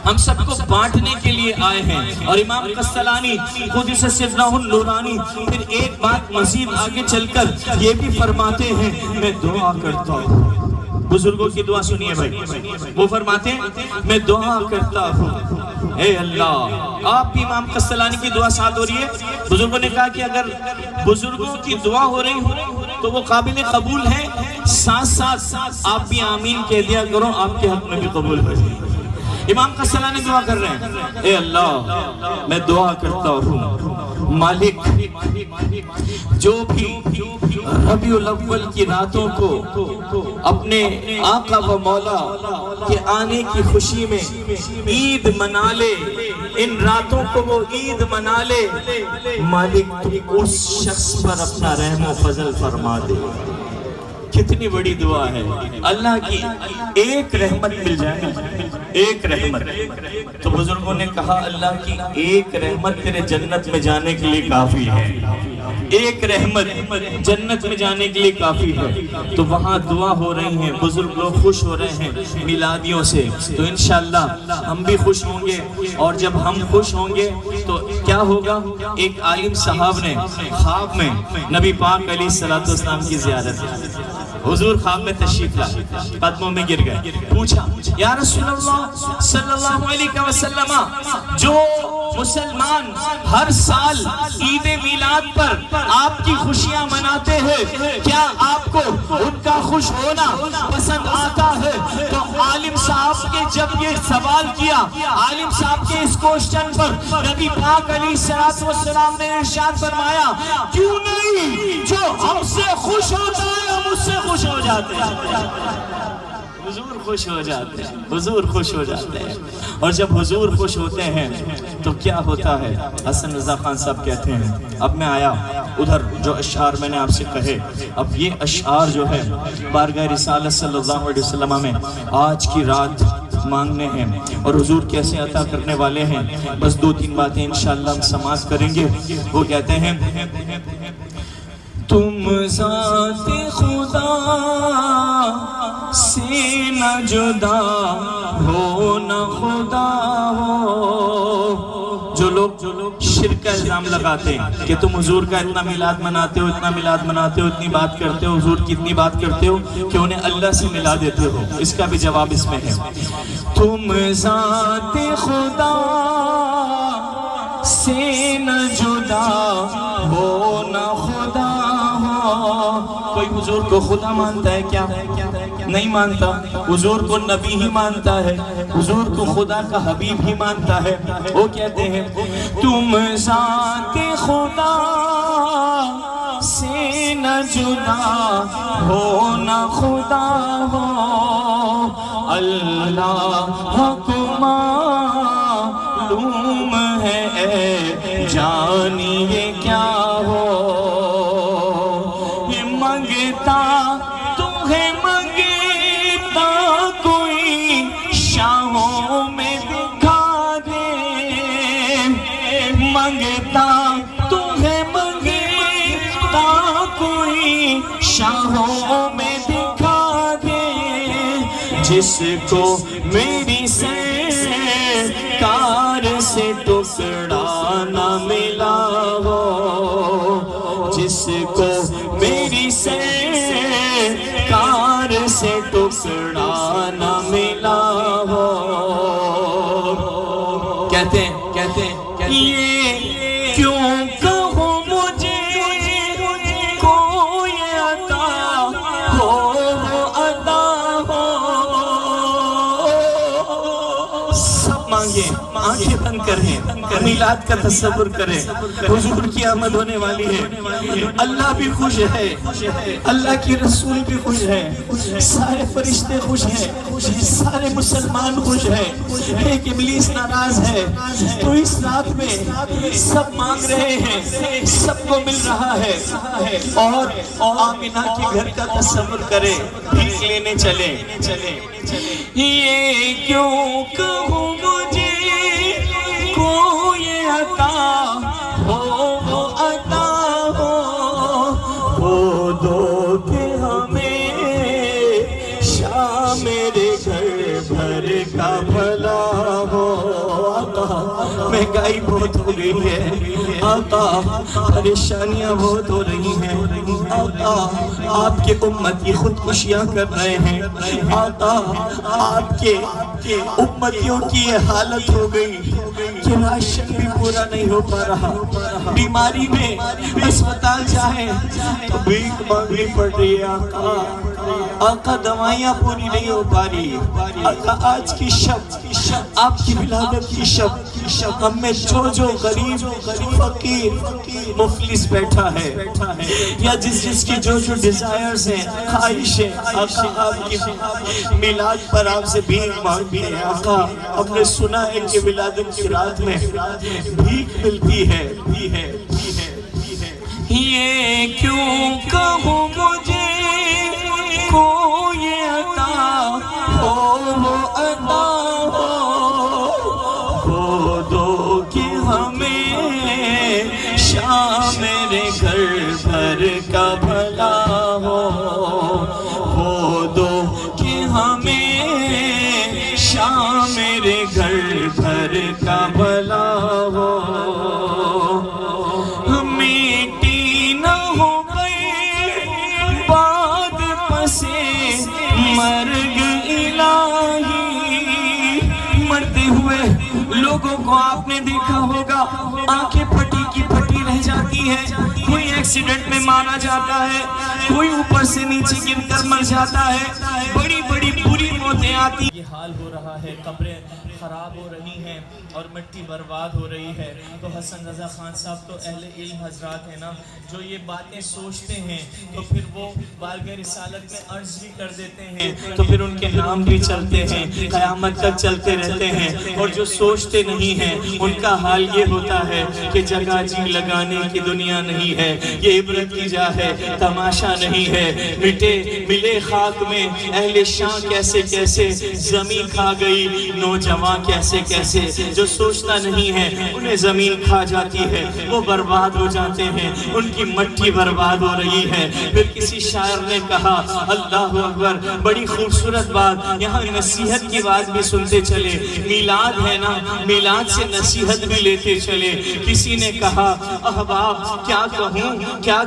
ہم سب کو بانٹنے کے لیے آئے ہیں۔ اور امام قسطلانی قدس سرہ النورانی پھر ایک بات مزید آگے چل کر یہ بھی فرماتے ہیں، میں دعا کرتا ہوں، بزرگوں کی دعا سنیے بھائی، وہ فرماتے ہیں میں دعا کرتا ہوں اے اللہ، آپ بھی امام قسطلانی کی دعا ساتھ ہو رہی ہے۔ بزرگوں نے کہا کہ اگر بزرگوں کی دعا ہو رہی ہو تو وہ قابل قبول ہے، ساتھ ساتھ آپ بھی آمین کہہ دیا کرو، آپ کے حق میں بھی قبول ہو جائے۔ امام قسطلانی دعا کر رہے ہیں، اے اللہ میں دعا کرتا ہوں مالک، جو بھی ربیع الاول کی راتوں کو اپنے آقا و مولا کے آنے کی خوشی میں عید منا لے، ان راتوں کو وہ عید منا لے، مالک اس شخص پر اپنا رحم و فضل فرما دے۔ کتنی بڑی دعا ہے، اللہ کی ایک رحمت مل جائے، ایک رحمت۔ تو بزرگوں نے کہا اللہ کی ایک رحمت تیرے جنت میں جانے کے لیے کافی ہے، ایک رحمت جنت میں جانے کے لیے کافی ہے۔ تو وہاں دعا ہو رہی ہیں، بزرگ لوگ خوش ہو رہے ہیں میلادیوں سے، تو انشاءاللہ ہم بھی خوش ہوں گے، اور جب ہم خوش ہوں گے تو کیا ہوگا، ایک عالم صاحب نے خواب میں نبی پاک علیہ السلام کی زیارت کی، حضور خواب میں تشریف لائے، قدموں میں گر گئے، پوچھا یا رسول اللہ صلی اللہ علیہ وسلم، جو مسلمان ہر سال عید میلاد پر آپ کی خوشیاں مناتے ہیں، کیا آپ کو ان کا خوش ہونا پسند آتا ہے؟ تو عالم صاحب کے جب یہ سوال کیا، عالم صاحب کے اس کوشچن پر نبی پاک علیہ السلام نے ارشاد فرمایا، کیوں نہیں، جو ہم سے خوش ہوتا ہے ہم اس سے خوش ہو جاتے ہیں۔ حضور خوش ہو جاتے ہیں، حضور خوش ہو جاتے ہیں، اور جب حضور خوش ہوتے ہیں تو کیا ہوتا ہے؟ حسن رضا خان صاحب کہتے ہیں، اب میں آیا ادھر جو اشعار میں نے آپ سے کہے، اب یہ اشعار جو ہے بارگاہ رسالت صلی اللہ علیہ وسلم میں آج کی رات مانگنے ہیں، اور حضور کیسے عطا کرنے والے ہیں، بس 2-3 باتیں انشاءاللہ ہم سماعت کریں گے۔ وہ کہتے ہیں، تم ذات خدا سے نہ جدا ہو، نہ خدا ہو۔ جو لوگ شرک کا الزام لگاتے ہیں کہ تم حضور کا اتنا میلاد مناتے ہو، اتنا میلاد مناتے ہو، اتنی بات کرتے ہو، حضور کی اتنی بات کرتے ہو کہ انہیں اللہ سے ملا دیتے ہو، اس کا بھی جواب اس میں ہے۔ تم ذات خدا سے نہ جدا ہو، نہ خدا ہو۔ کوئی حضور کو خدا مانتا ہے کیا؟ نہیں مانتا۔ حضور کو نبی ہی مانتا ہے، حضور کو خدا کا حبیب ہی مانتا ہے۔ وہ کہتے ہیں، تم ذات خدا سے نہ جدا ہو، نہ خدا ہو، اللہ کو معلوم ہے اے جانیے کیا ہو۔ یہ منگتا تمہیں منگتا کوئی شاہوں میں دکھا دے، منگتا تمہیں منگتا کوئی شاہوں میں دکھا دے، جس کو میری سرکار سے ٹکڑا نہ ملا ہو، جس کو میری سرکار سے ٹکڑا نہ ملا ہو۔ کہتے ہیں یہ کیوں کہوں مجھے کوئی عطا ہو، عطا ہو۔ سب مانگے، آنکھیں بند کریں، میلاد کا تصور کریں، حضور کی آمد ہونے والی ہے، اللہ بھی خوش ہے، اللہ کی رسول بھی خوش ہے، سارے فرشتے خوش ہیں، سارے مسلمان خوش ہیں، ایک ابلیس ناراض ہے۔ تو اس رات میں سب مانگ رہے ہیں، سب کو مل رہا ہے، اور آمینہ کے گھر کا تصور کریں، بھیک لینے چلیں۔ یہ کیوں کہوں مجھے کوئی عطا ہو، وہ عطا ہو، وہ دو کہ ہمیں شام میرے گھر بھر کا بھلا ہو۔ آقا مہنگائی بہت ہو گئی ہے، آقا پریشانیاں بہت ہو رہی ہیں، آقا آپ کے امتی خودکشیاں کر رہے ہیں، آقا آپ کے امتیوں کی یہ حالت ہو گئی کہ راشن بھی پورا نہیں ہو پا رہا، بیماری میں اسپتال جائیں تو بھیک مانگنی پڑ رہی ہے، آقا آقا دوائیاں پوری نہیں ہو پا رہی، آقا آج کی شب آپ کی ولادت کی شب ہم میں جو غریب فقیر مفلس بیٹھا ہے، یا جس کی جو ڈیزائرز ہیں، خواہشیں، آقا آپ کی میلاد پر آپ سے بھیک مانگتے ہیں۔ آقا ہم نے سنا ہے کہ ولادت کی رات میں بھیک ملتی ہے، یہ کیوں کہوں مجھے کوئی عطا ہو، وہ عطا ہو، وہ دو کہ ہمیں شام میرے گھر بھر کا بھلا ہو، وہ دو کہ ہمیں شام میرے گھر بھر کا بھلا ہو۔ میٹی نہ ہو گئی باد پس مرگ الہی، مرتے ہوئے لوگوں کو آپ نے دیکھا ہوگا آنکھیں پھٹی کی پھٹی رہ جاتی ہے، کوئی ایکسیڈنٹ میں مارا جاتا ہے، کوئی اوپر سے نیچے گر کر مر جاتا ہے، بڑی بڑی بری موتیں آتی۔ یہ حال ہو رہا ہے، قبریں خراب ہو رہی ہیں اور مٹی برباد ہو رہی ہے۔ تو حسن رضا خان صاحب تو اہل علم حضرات ہیں نا، جو یہ باتیں سوچتے ہیں تو پھر وہ بارگاہ رسالت میں عرض بھی کر دیتے ہیں، تو پھر ان کے نام بھی چلتے ہیں، قیامت تک چلتے رہتے ہیں۔ اور جو سوچتے نہیں ہیں ان کا حال یہ ہوتا ہے کہ جگہ جی لگانے کی دنیا نہیں ہے، یہ عبرت کی جا ہے، تماشا نہیں ہے۔ ملے خاک میں اہل شاہ کیسے کیسے، زمین کھا گئی نوجوان کیسے کیسے۔ جو سوچتا نہیں ہے انہیں زمین کھا جاتی ہے، وہ برباد ہو جاتے ہیں، ان کی مٹی برباد ہو رہی ہے۔ پھر کسی شاعر نے کہا اللہ اکبر، بڑی خوبصورت بات، یہاں نصیحت کی بات بھی سنتے چلے، میلاد ہے نا، میلاد سے نصیحت بھی لیتے چلے۔ کسی نے کہا احباب کیا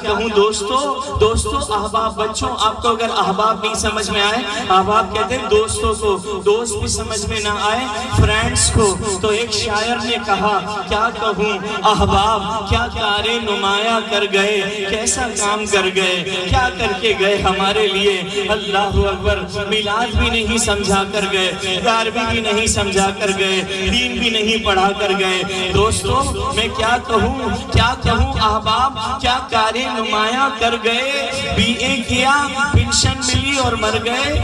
کہوں دوستو احباب، بچوں آپ کو اگر احباب نہیں سمجھ میں آئے، احباب کہتے ہیں دوستوں کو، دوست بھی سمجھ میں نہ آئے فرینڈز کو، تو ایک شاعر نے کہا کیا کہوں احباب، کیا کارے نمایاں کر گئے، کیسا کام کر گئے، کیا کر کے گئے ہمارے لیے۔ اللہ اکبر، میلاد بھی نہیں سمجھا کر گئے، گیارہویں بھی نہیں سمجھا کر گئے، دین بھی نہیں پڑھا کر گئے۔ دوستو میں کیا کہوں احباب، کیا کارے نمایاں کر گئے، بی اے کیا پینشن ملی اور مر گئے،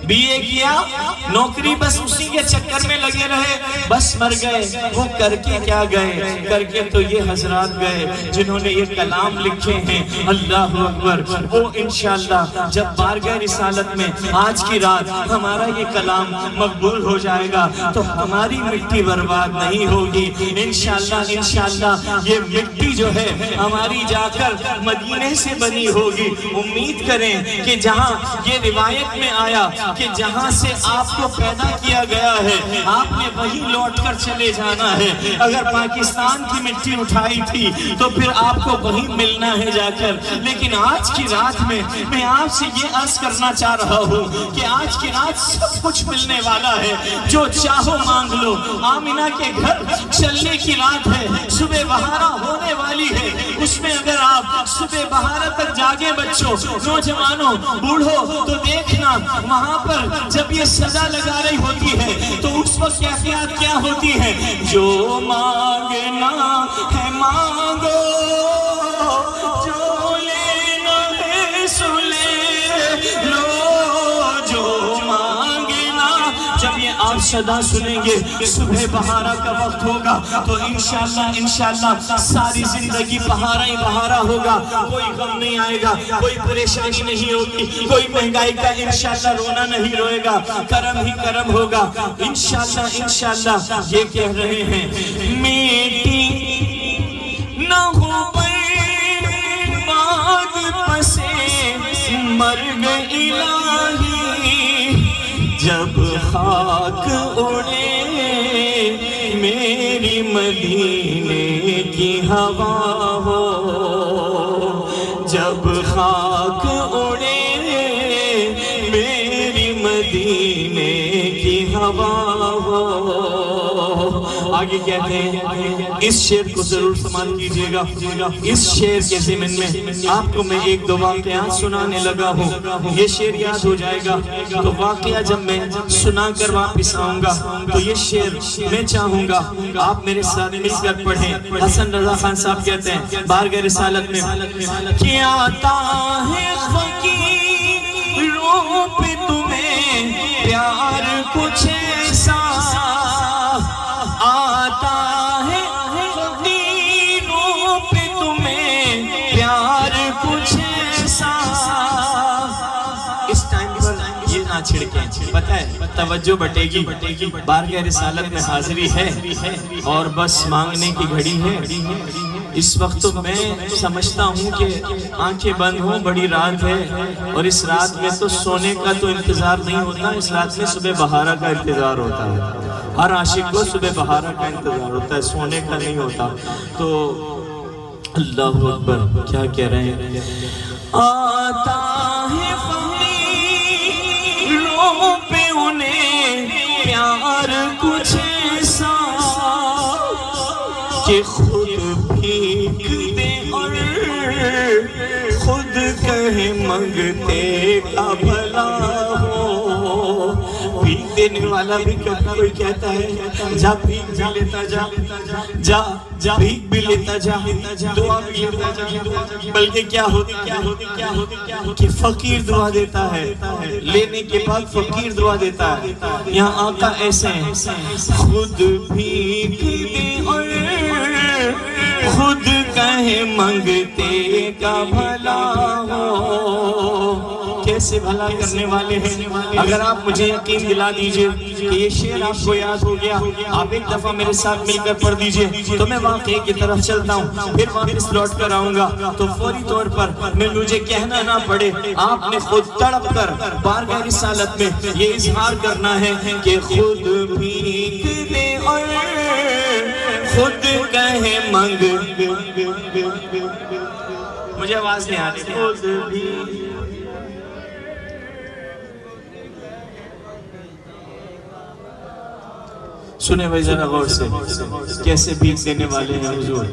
بی اے کیا نوکری بس اسی کے چکر میں لگے رہے، بس مر گئے۔ وہ کر کے کیا گئے، کر کے تو یہ حضرات گئے جنہوں نے یہ کلام لکھے ہیں۔ اللہ اکبر، وہ انشاءاللہ جب بارگاہ رسالت میں آج کی رات ہمارا یہ کلام مقبول ہو جائے گا تو ہماری مٹی برباد نہیں ہوگی انشاءاللہ یہ مٹی جو ہے ہماری جا کر مدینے سے بنی ہوگی۔ امید کریں کہ جہاں یہ روایت میں آیا کہ جہاں سے آپ کو پیدا کیا گیا ہے آپ نے وہی لوٹ کر چلے جانا ہے۔ اگر پاکستان کی مٹی اٹھائی تھی تو پھر آپ کو وہی ملنا ہے جا کر۔ لیکن آج کی رات میں آپ سے یہ عرض کرنا چاہ رہا ہوں کہ آج کی رات سب کچھ ملنے والا ہے، جو چاہو مانگ لو۔ آمینہ کے گھر چلنے کی رات ہے، صبح بہارا ہونے والی ہے، اس میں اگر آپ صبح بہارا تک جاگے بچوں، نوجوانوں، بوڑھو، تو دیکھنا وہاں پر جب یہ صدا لگا رہی ہوتی ہے تو اس وقت کیفیت کیا ہوتی ہے، جو مانگنا ہے مانگو، جو لینا ہے سو لے لو، جو مانگنا۔ جب یہ آپ صدا سنیں گے صبح بہارا کا وقت ہوگا تو انشاءاللہ ساری زندگی بہارا ہی بہارا ہوگا، کوئی غم نہیں آئے گا، کوئی پریشانی نہیں ہوگی، کوئی مہنگائی کا انشاءاللہ رونا نہیں روئے گا، کرم ہی کرم ہوگا انشاءاللہ۔ یہ کہہ رہے ہیں میٹی نہ ہو برباد پسے مرگ الہی، جب خاک اڑے میری مدینے کی ہوا ہو، جب خاک اڑے میری مدینے کی ہوا ہو۔ آگے کہتے ہیں اس شعر کو ضرور سماعت کیجئے گا۔ اس شعر کے ضمن میں آپ کو میں ایک دو واقعات سنانے لگا ہوں، یہ شعر یاد ہو جائے گا تو واقعہ جب میں سنا کر واپس آؤں گا تو یہ شعر میں چاہوں گا آپ میرے ساتھ مل کر پڑھیں۔ حسن رضا خان صاحب کہتے ہیں بارگاہ رسالت میں کہ آتا ہے فقیروں پہ تمہیں پیار کچھ ایسا، آتا ہے فقیروں پہ تمہیں پیار کچھ ایسا۔ اس ٹائم پر یہ نہ چھڑکیں، پتہ ہے توجہ بٹے گی، بارگاہ رسالت میں حاضری ہے اور بس مانگنے کی گھڑی ہے۔ اس وقت تو میں سمجھتا ہوں کہ آنکھیں بند ہوں، بڑی رات ہے اور اس رات میں تو سونے کا تو انتظار نہیں ہوتا، اس رات میں صبح بہارا کا انتظار ہوتا ہے۔ ہر عاشق کو صبح بہارا کا انتظار ہوتا ہے، سونے کا نہیں ہوتا۔ تو اللہ اکبر، کیا کہہ رہے ہیں، آتا ہے فقیروں کہ خود بھیک دے اور خود کہیں منگتے کا بھلا ہو. بھیک دینے والا بھی کوئی کہتا ہے جا بھیک بھی لیتا جا بھیک بھی لیتا جا دعا بھی لیتا جا. بلکہ کیا ہوتا کہ فقیر دعا دیتا ہے, لینے کے بعد فقیر دعا دیتا ہے. یہاں آقا ایسے ہیں خود بھیک دے اور خود کہیں منگتے کا بھلا ہو. کیسے بھلا کرنے والے ہیں. اگر آپ مجھے یقین دلا دیجئے کہ یہ شعر آپ کو یاد ہو گیا, آپ ایک دفعہ میرے ساتھ مل کر پڑھ دیجئے تو میں واقعے کی طرف چلتا ہوں, پھر واپس لوٹ کر آؤں گا تو فوری طور پر مجھے کہنا نہ پڑے. آپ نے خود تڑپ کر بارگاہ رسالت میں یہ اظہار کرنا ہے کہ خود بھیک دے اور خود کہیں منگ. مجھے آواز نہیں آ رہی. خود بھی سنیں بھائی ذرا غور سے کیسے بھیک دینے والے ہیں حضور.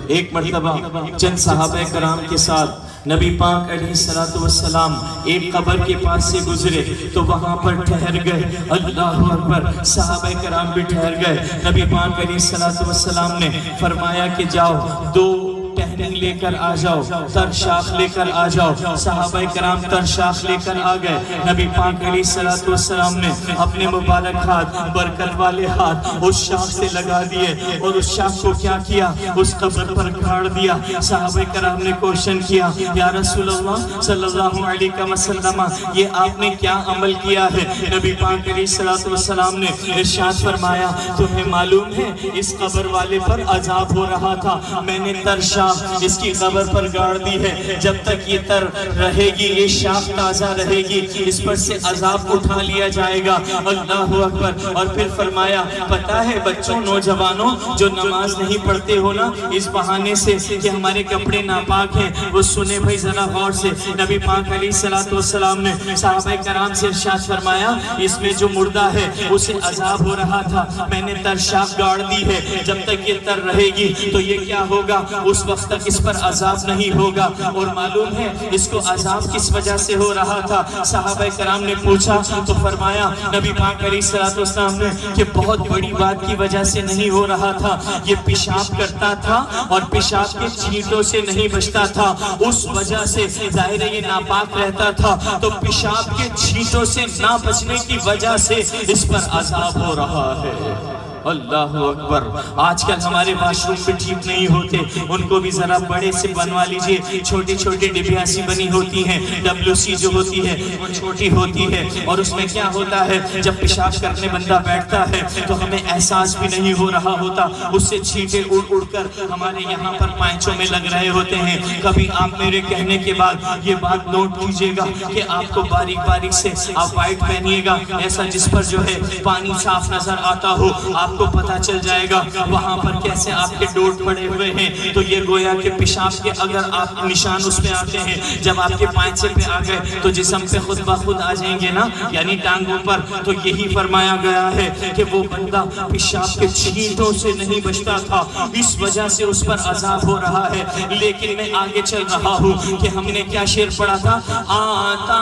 ایک مرتبہ چند صحابہ کرام کے ساتھ نبی پاک علیہ السلام ایک قبر کے پاس سے گزرے تو وہاں پر ٹھہر گئے. اللہ اکبر. صحابہ کرام بھی ٹھہر گئے. نبی پاک علیہ السلام نے فرمایا کہ جاؤ دو ٹہنی لے کر آ جاؤ, تر شاخ لے کر آ جاؤ. صحابہ کرام تر شاخ لے کر آ گئے. نبی پاک علیہ السلام نے اپنے مبارک ہاتھ, برکت والے ہاتھ اس شاخ سے لگا دیے اور اس شاخ کو کیا کیا, اس قبر پر گھاڑ دیا. صحابہ کرام نے کوشچن کیا یا رسول اللہ صلی اللہ علیہ وسلم یہ آپ نے کیا عمل کیا ہے. نبی پاک علیہ السلام نے ارشاد فرمایا تمہیں معلوم ہے اس قبر والے پر عذاب ہو رہا تھا, میں نے تر شاخ اس کی قبر پر گاڑ دی ہے. جب تک یہ تر رہے گی, یہ شاخ تازہ رہے گی, اس پر سے عذاب اٹھا لیا جائے گا. اللہ اکبر. اور پھر فرمایا پتہ ہے بچوں نوجوانوں جو نماز نہیں پڑھتے ہو نا اس بہانے سے کہ ہمارے کپڑے ناپاک ہیں, وہ سنیں بھائی ذرا غور سے. نبی پاک علیہ السلام نے صحابہ کرام سے ارشاد فرمایا اس میں جو مردہ ہے اسے عذاب ہو رہا تھا, میں نے تر شاخ گاڑ دی ہے. جب تک یہ تر رہے گی تو یہ کیا ہوگا, اس وقت تک اس پر عذاب نہیں ہوگا. اور معلوم ہے اس کو عذاب کس وجہ سے ہو رہا تھا. صحابہ کرام نے پوچھا تو فرمایا نبی پاک علیہ السلام نے کہ بہت بڑی بات کی وجہ سے نہیں ہو رہا تھا, یہ پیشاب کرتا تھا اور پیشاب کے چھینٹوں سے نہیں بچتا تھا, اس وجہ سے ظاہر ہے یہ ناپاک رہتا تھا, تو پیشاب کے چھینٹوں سے نہ بچنے کی وجہ سے اس پر عذاب ہو رہا ہے. اللہ اکبر. آج کل ہمارے واش روم بھی ٹھیک نہیں ہوتے, ان کو بھی ذرا بڑے سے بنوا لیجئے. چھوٹی چھوٹی ڈبیاں سی بنی ہوتی ہیں, WC جو ہوتی ہے وہ چھوٹی ہوتی ہے, اور اس میں کیا ہوتا ہے جب پیشاب کرنے بندہ بیٹھتا ہے تو ہمیں احساس بھی نہیں ہو رہا ہوتا, اس سے چھینٹے اڑ اڑ کر ہمارے یہاں پر پائنچوں میں لگ رہے ہوتے ہیں. کبھی آپ میرے کہنے کے بعد یہ بات نوٹ کیجئے گا کہ آپ کو باریک باریک سے آپ وائٹ پہنیے گا, ایسا جس پر جو ہے پانی صاف نظر آتا ہو. آپ کو پتا چل جائے گا وہاں پر کیسے آپ کے ڈوٹ پڑے ہوئے ہیں. تو یہ گویا کہ پیشاب کے اگر آپ نشان اس پہ آتے ہیں, جب آپ کے پائنچے پہ آ گئے تو جسم پہ خود بخود آ جائیں گے نا, یعنی ٹانگوں پر. تو یہی فرمایا گیا ہے کہ وہ بندہ پیشاب کے چھینٹوں سے نہیں بچتا تھا, اس وجہ سے اس پر عذاب ہو رہا ہے. لیکن میں آگے چل رہا ہوں کہ ہم نے کیا شعر پڑھا تھا, آتا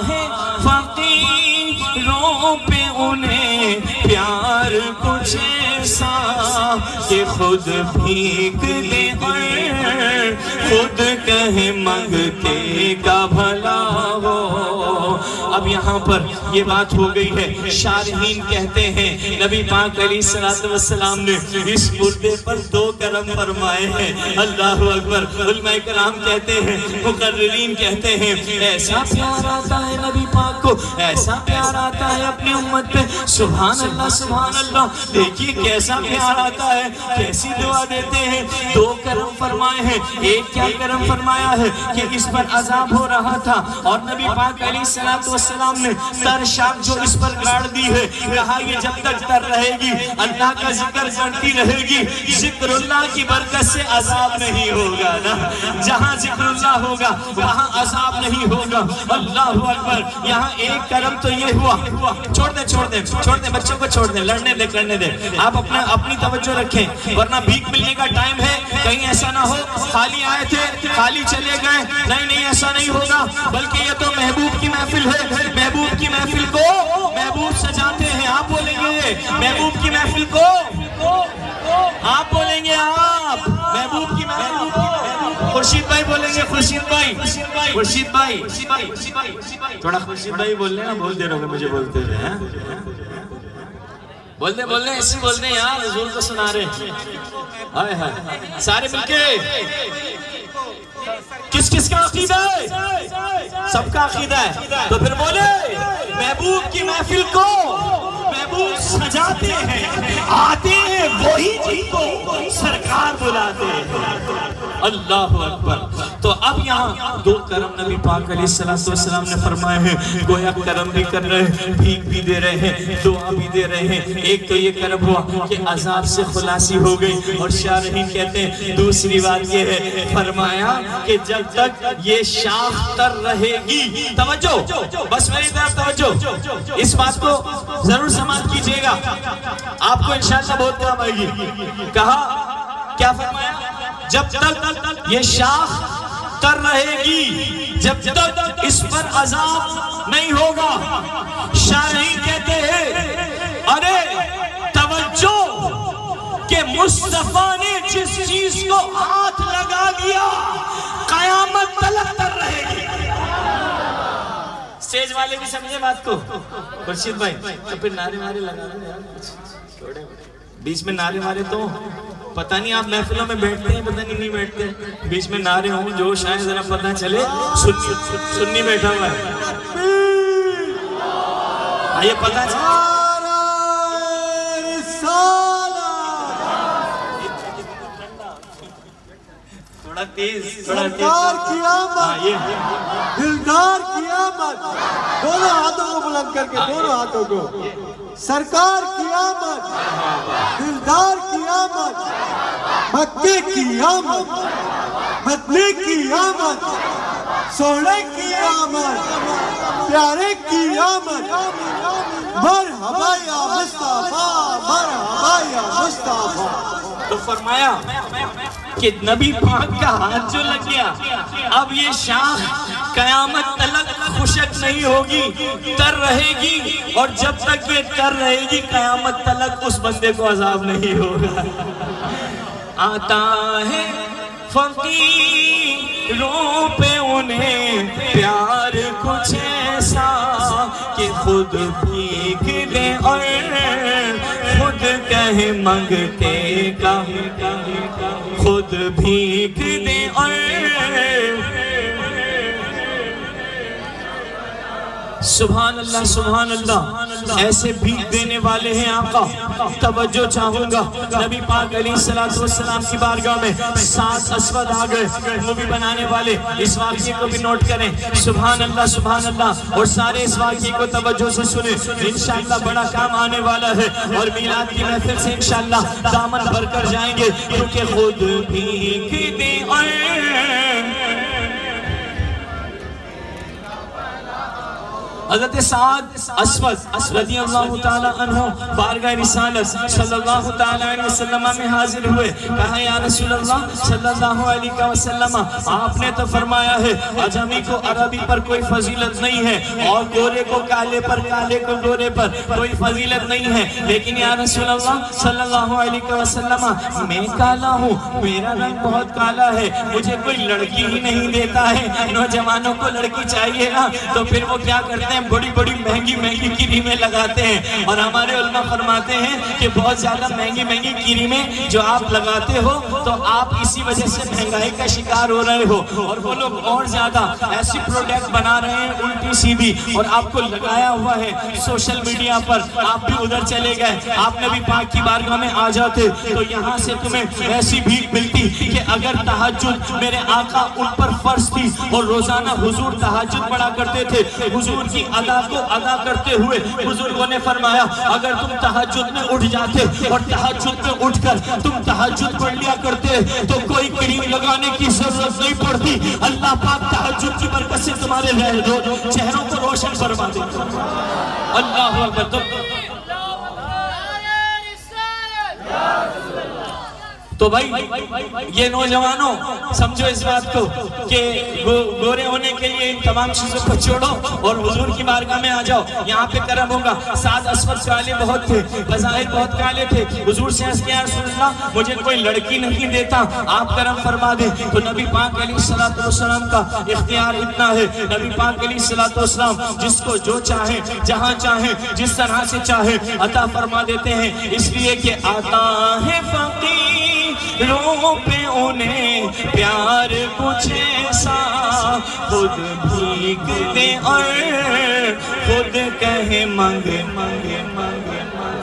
ہے فقیروں پہ انہیں پیار کچھ ایسا کہ خود بھیک دے اور خود کہیں منگتے کا بھلا ہو. اب یہاں پر یہ بات ہو گئی ہے, شارحین کہتے ہیں نبی پاک علیہ السلام نے اس مردے پر 2 کرم فرمائے ہیں. اللہ اکبر. علماء کرام کہتے ہیں, مقررین کہتے ہیں ایسا پیار آتا ہے نبی پاک کو, ایسا پیار آتا ہے اپنی امت پہ. سبحان اللہ سبحان اللہ. دیکھیے کیسا پیار آتا ہے, کیسی دعا دیتے ہیں. 2 کرم فرمائے ہیں. ایک کیا کرم فرمایا ہے کہ اس پر عذاب ہو رہا تھا اور نبی پاک علیہ السلام السلام نے تر شاک جو اس پر گاڑ دی ہے، کہا یہ جب تک تر رہے گی اللہ کا ذکر کرتی رہے گی، ذکر اللہ کی برکت سے عذاب نہیں ہوگا نا۔ جہاں ذکر اللہ ہوگا وہاں عذاب نہیں ہوگا۔ اللہ اکبر۔ یہاں ایک کرم تو یہ ہوا، چھوڑ دیں بچوں کو، چھوڑ دیں، لڑنے دیں، کرنے دیں۔ آپ اپنی توجہ رکھیں، ورنہ بھیک ملنے کا ٹائم ہے، کہیں ایسا نہ ہو خالی آئے تھے خالی چلے گئے۔ نہیں، ایسا نہیں ہوگا، بلکہ یہ تو محبوب کی محفل ہے۔ محبوب کی محفل کو محبوب سجاتے ہیں۔ آپ بولیں گے محبوب کی محفل کو، آپ بولیں گے آپ محبوب کی محفل۔ خورشید بھائی بولیں گے، خورشید بھائی تھوڑا خورشید بھائی بول لیں نا، بہت دیر ہو گئے مجھے بولتے ہوئے ہیں۔ بول دیں ایسی بول دیں یار، حضور کو سنا رہے ہیں۔ سارے مل کے کس کا عقیدہ ہے؟ سب کا عقیدہ ہے، تو پھر بولے محبوب کی محفل کو محبوب سجاتے ہیں، آتے ہیں وہی جن کو سرکار بلاتے ہیں۔ اللہ اکبر۔ تو اب یہاں دو کرم نبی پاک علیہ السلام نے فرمائے ہیں، گویا کرم بھی کر رہے ہیں، بھیک بھی دے رہے ہیں، دعا بھی دے رہے ہیں۔ ایک تو یہ کرم ہوا کہ عذاب سے خلاصی ہو گئی، اور شارحین کہتے ہیں دوسری بات یہ ہے، فرمایا کہ جب تک یہ شاخ تر رہے گی، توجہ بس میری طرف توجہ، اس بات کو ضرور سماعت کیجئے گا، آپ کو انشاءاللہ بہت کام آئے گی۔ کہا کیا فرمایا؟ جب تک یہ شاخ تر رہے گی، جب تک اس پر عذاب نہیں ہوگا۔ شارحین کہتے ہیں ارے توجہ کہ مصطفیٰ نے جس چیز کو ہاتھ لگا دیا قیامت تلک تر رہے گی۔ سٹیج والے بھی سمجھے بات کو؟ خورشید بھائی تو پھر نعرے مارے لگا رہے ہیں، بیچ میں نعرے مارے تو پتہ نہیں آپ محفلوں میں بیٹھتے ہیں، پتہ نہیں بیٹھتے، بیچ میں نعرے ہوں جو شاید ذرا پتہ چلے سنی بیٹھا ہوا ہے، آئیے پتہ چلے تھوڑا تیز سرکار کی آمد، دلدار کی آمد، دونوں ہاتھوں کو بلند کر کے، دونوں ہاتھوں کو، سرکار کی آمد، دلدار کی آمد، مکے کی آمد، مدینے کی آمد، سونے کی آمد، پیارے کی آمد، مرحبا یا مصطفیٰ، مرحبا یا مصطفیٰ۔ تو فرمایا کہ نبی پاک کا ہاتھ جو لگ گیا، اب یہ شاخ قیامت تلک خشک نہیں ہوگی، تر رہے گی، اور جب تک یہ تر رہے گی قیامت تلک اس بندے کو عذاب نہیں ہوگا۔ آتا ہے فقیروں پہ انہیں پیار کچھ ایسا کہ خود بھیک دے اور خود کہے منگتے کا، خود بھیک دے اور سبحان اللہ سبحان اللہ، ایسے بھیک دینے والے ہیں آقا۔ توجہ چاہوں گا، نبی پاک علیہ السلام کی بارگاہ میں 7 اسود آ گئے، مووی بنانے والے، اس واقعے کو بھی نوٹ کریں۔ سبحان اللہ، اور سارے اس واقعے کو توجہ سے سنیں، انشاءاللہ بڑا کام آنے والا ہے، اور میلاد کی محفل سے انشاءاللہ دامن بھر کر جائیں گے، کیونکہ خود بھیک دے اور حضرت سعد اسود رضی اللہ تعالیٰ عنہ بارگاہ رسالت صلی اللہ تعالیٰ علیہ وسلم میں حاضر ہوئے، کہا یا رسول اللہ صلی اللہ علیہ وسلم، آپ نے تو فرمایا ہے عجمی کو عربی پر کوئی فضیلت نہیں ہے، اور گورے کو کالے پر، کالے کو گورے پر کوئی فضیلت نہیں ہے، لیکن یا رسول اللہ صلی اللہ علیہ وسلم میں کالا ہوں، میرا رنگ بہت کالا ہے، مجھے کوئی لڑکی ہی نہیں دیتا ہے۔ نوجوانوں کو لڑکی چاہیے نا، تو پھر وہ کیا کرتے ہیں، بڑی بڑی مہنگی کریمیں لگاتے ہیں، اور ہمارے علماء فرماتے ہیں کہ بہت زیادہ مہنگی کریمیں جو آپ لگاتے ہو تو آپ اسی وجہ سے مہنگائی کا شکار ہو رہے ہو، اور وہ لوگ اور زیادہ ایسی پروڈکٹ بنا رہے ہیں الٹی سیدھی، اور آپ کو لگایا ہوا ہے سوشل میڈیا پر، آپ بھی ادھر چلے گئے، آپ نبی پاک کی بارگاہ میں آ جاتے تو یہاں سے تمہیں ایسی بھیک ملتی کہ اگر تہجد میرے آقا ان پر فرض تھی، اور روزانہ حضور تہجد پڑھا کرتے تھے، حضور کی کی ادا کو ادا کرتے ہوئے بزرگوں نے فرمایا اگر تم تہجد میں اٹھ جاتے اور تہجد میں اٹھ کر تم تہجد پڑھ لیا کرتے تو کوئی کریم لگانے کی ضرورت نہیں پڑتی. اللہ پاک تہجد کی برکت سے تمہارے چہروں کو روشن فرما دے. اللہ اکبر. تو بھائی یہ نوجوانوں سمجھو اس بات کو کہ گورے ہونے کے لیے ان تمام چیزوں کو چھوڑو اور حضور کی بارگاہ میں آ جاؤ. یہاں پہ کرم ہوگا. سعد اسود کالے بہت تھے, بظاہر بہت کالے تھے. حضور سے عرض کیا رسول اللہ مجھے کوئی لڑکی نہیں دیتا, آپ کرم فرما دیں. تو نبی پاک علیہ السلام کا اختیار اتنا ہے. نبی پاک علیہ السلام جس کو جو چاہیں جہاں چاہیں جس طرح سے چاہیں عطا فرما دیتے ہیں, اس لیے کہ آتا ہے فقیروں پہ انہیں پیار کچھ ایسا خود بھیگ دے اور خود کہے منگ منگ منگ.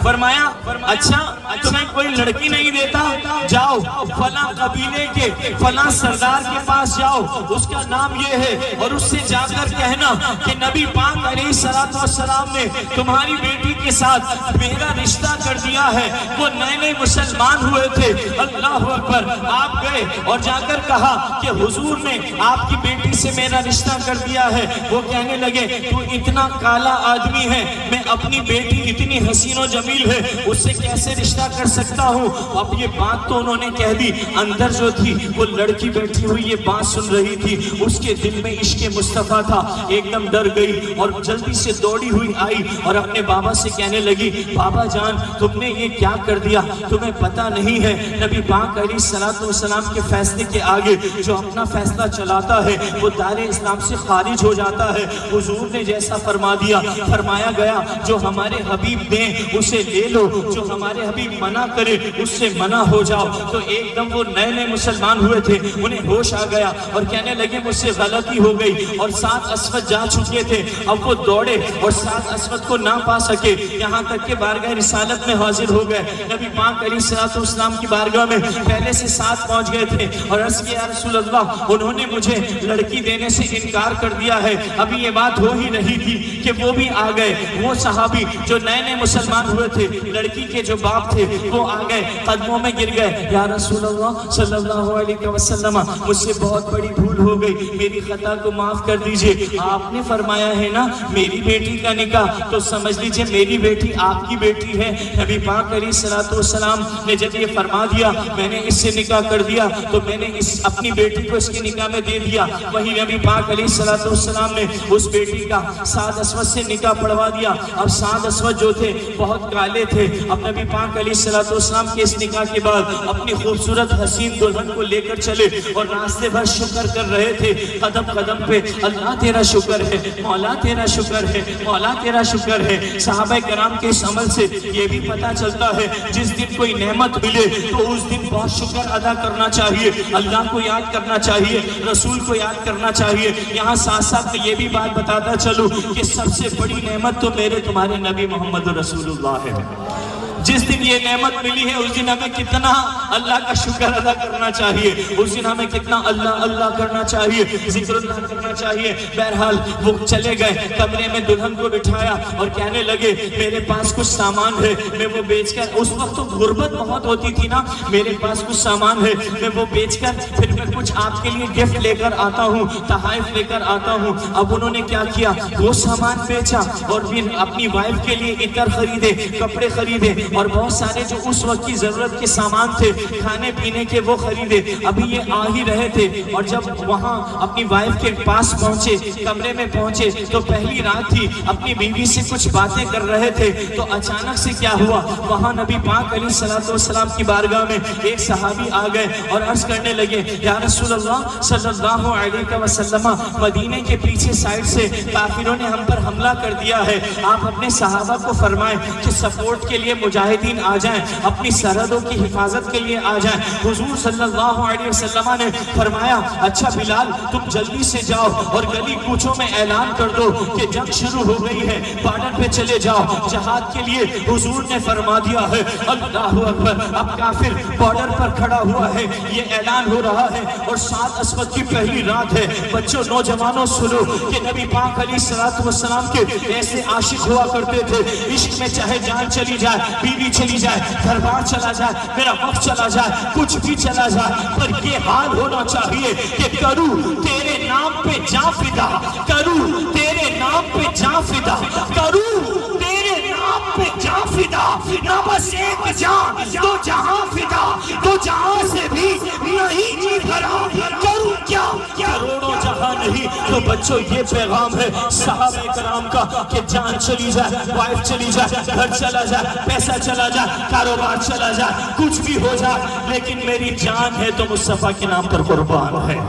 فرمایا اچھا تمہیں کوئی لڑکی نہیں دیتا, جاؤ فلاں قبیلے کے فلاں سردار کے پاس جاؤ, اس کا نام یہ ہے, اور اس سے جا کر کہنا کہ نبی پاک علیہ السلام نے تمہاری بیٹی کے ساتھ میرا رشتہ کر دیا ہے. وہ نئے نئے مسلمان ہوئے تھے. اللہ اکبر. آپ گئے اور جا کر کہا کہ حضور نے آپ کی بیٹی سے میرا رشتہ کر دیا ہے. وہ کہنے لگے تو اتنا کالا آدمی ہے, میں اپنی بیٹی اتنی حسین و جمیل ہے اس سے کیسے رشتہ کر سکتا ہوں. اب یہ بات تو انہوں نے کہہ دی. اندر جو تھی وہ لڑکی بیٹھی ہوئی یہ بات سن رہی تھی, اس کے دل میں عشق مصطفیٰ تھا. ایک دم ڈر گئی اور جلدی سے دوڑی ہوئی آئی اور اپنے بابا سے کہنے لگی بابا جان تم نے یہ کیا کر دیا, تمہیں پتہ نہیں ہے نبی پاک علیہ السلام کے فیصلے کے آگے جو اپنا فیصلہ چلاتا ہے وہ دار اسلام سے خارج ہو جاتا ہے. حضور نے جیسا فرما دیا فرمایا گیا جو ہمارے حبیب دیں اسے لے لو, جو ہمارے حبیب منع کرے اس سے منع ہو جاؤ. تو ایک دم وہ نئے نئے مسلمان ہوئے تھے, انہیں ہوش آ گیا اور کہنے لگے مجھ سے غلطی ہو گئی. اور سعد اسود جا چکے تھے. اب وہ دوڑے اور سعد اسود کو نہ پا سکے, یہاں تک کہ بارگاہ رسالت میں حاضر ہو گئے. نبی پاک علیہ السلام کی بارگاہ میں پہلے سے ساتھ پہنچ گئے تھے اور عرض کیا رسول اللہ انہوں نے مجھے لڑکی دینے سے انکار کر دیا ہے. ابھی یہ بات ہو ہی رہی تھی کہ وہ بھی آ گئے. وہ صحابی جو نئے نئے مسلمان ہوئے تھے, لڑکی کے جو باپ تھے وہ آ گئے, قدموں میں گر گئے. یا رسول اللہ صلی اللہ علیہ وسلم مجھ سے بہت بڑی بھول ہو گئی, میری خطا کو معاف کر دیجئے. آپ نے فرمایا ہے نا میری بیٹی کا نکاح, تو سمجھ لیجئے میری بیٹی آپ کی بیٹی ہے. نبی پاک علیہ السلام نے جب یہ فرما دیا میں نے اس سے نکاح کر دیا تو میں نے اپنی بیٹی کو اس کے نکاح میں دے دیا. وہی نبی پاک علیہ السلام نے اس بیٹی کا سعد اسود سے نکاح پڑھوا دیا. اب سعد اسود جو تھے بہت کالے تھے. اب نبی پاک علیہ السلام کے اس نکاح کے بعد اپنی خوبصورت حسین دلہن کو لے کر چلے اور راستے بھر شکر کر رہے تھے قدم قدم پہ, اللہ تیرا شکر ہے, مولا تیرا شکر ہے, مولا تیرا شکر ہے. صحابہ کرام کے اس عمل سے یہ بھی پتہ چلتا ہے جس دن کوئی نعمت ملے تو اس دن بہت شکر ادا کرنا چاہیے, اللہ کو یاد کرنا چاہیے, رسول کو یاد کرنا چاہیے. یہاں ساتھ ساتھ یہ بھی بات بتاتا چلوں کہ سب سے بڑی نعمت تو میرے تمہارے نبی محمد رسول اللہ ہے. جس دن یہ نعمت ملی ہے اس دن ہمیں کتنا اللہ کا شکر ادا کرنا چاہیے, اس دن ہمیں کتنا اللہ اللہ کرنا چاہیے, ذکر اللہ کرنا چاہیے. بہرحال وہ چلے گئے, کمرے میں دلہن کو بٹھایا اور کہنے لگے میرے پاس کچھ سامان ہے میں وہ بیچ کر, اس وقت تو غربت بہت ہوتی تھی نا, میرے پاس کچھ سامان ہے میں وہ بیچ کر پھر میں کچھ آپ کے لیے گفٹ لے کر آتا ہوں, تحائف لے کر آتا ہوں. اب انہوں نے کیا کیا, وہ سامان بیچا اور پھر اپنی وائف کے لیے عطر خریدے, کپڑے خریدے اور بہت سارے جو اس وقت کی ضرورت کے سامان تھے کھانے پینے کے وہ خریدے. ابھی یہ آ ہی رہے تھے اور جب وہاں اپنی وائف کے پاس پہنچے, کمرے میں پہنچے تو پہلی رات تھی, اپنی بیوی سے کچھ باتیں کر رہے تھے. تو اچانک سے کیا ہوا, وہاں نبی پاک علیہ السلام کی بارگاہ میں ایک صحابی آ گئے اور عرض کرنے لگے یا رسول اللہ صلی اللہ علیہ وسلم مدینے کے پیچھے سائڈ سے کافروں نے ہم پر حملہ کر دیا ہے, آپ اپنے صحابہ کو فرمائیں کہ سپورٹ کے لیے مجاہد مجاہدین آ جائیں، اپنی سرحدوں کی حفاظت کے لیے آ جائیں۔ حضور صلی اللہ علیہ وسلم نے فرمایا اچھا بلال تم جلدی سے جاؤ اور گلی کوچوں میں اعلان کر دو کہ جنگ شروع ہو گئی ہے، بارڈر پہ چلے جاؤ جہاد کے لیے۔ حضور نے فرما دیا ہے اللہ اکبر، اب کافر بارڈر پر کھڑا ہوا ہے، یہ اعلان ہو رہا ہے اور سات اسود کی پہلی رات ہے۔ بچوں نوجوانوں سنو کہ نبی پاک علیہ السلام کے ایسے عاشق ہوا کرتے تھے، عشق میں چاہے جان چلی جائے، بیوی چلی جائے، گھر بار چلا جائے، میرا وقت چلا جائے، کچھ بھی چلا جائے، پر یہ حال ہونا چاہیے کہ کروں تیرے نام پہ جان فدا، کروں تیرے نام پہ جان فدا، کروں تیرے نام پہ جان فدا، نہ بس ایک جان دو جہاں فدا، دو جہاں سے بھی نہیں جی بھرا، کروں کیا کروڑوں جہاں نہیں۔ تو بچوں یہ پیغام ہے صحابہ کرام کا کہ جان چلی جائے، وائف چلی جائے، گھر چلا جائے، پیسہ چلا جائے، کاروبار چلا جائے، کچھ بھی ہو جائے، لیکن میری جان ہے تو مصطفیٰ کے نام پر قربان ہے۔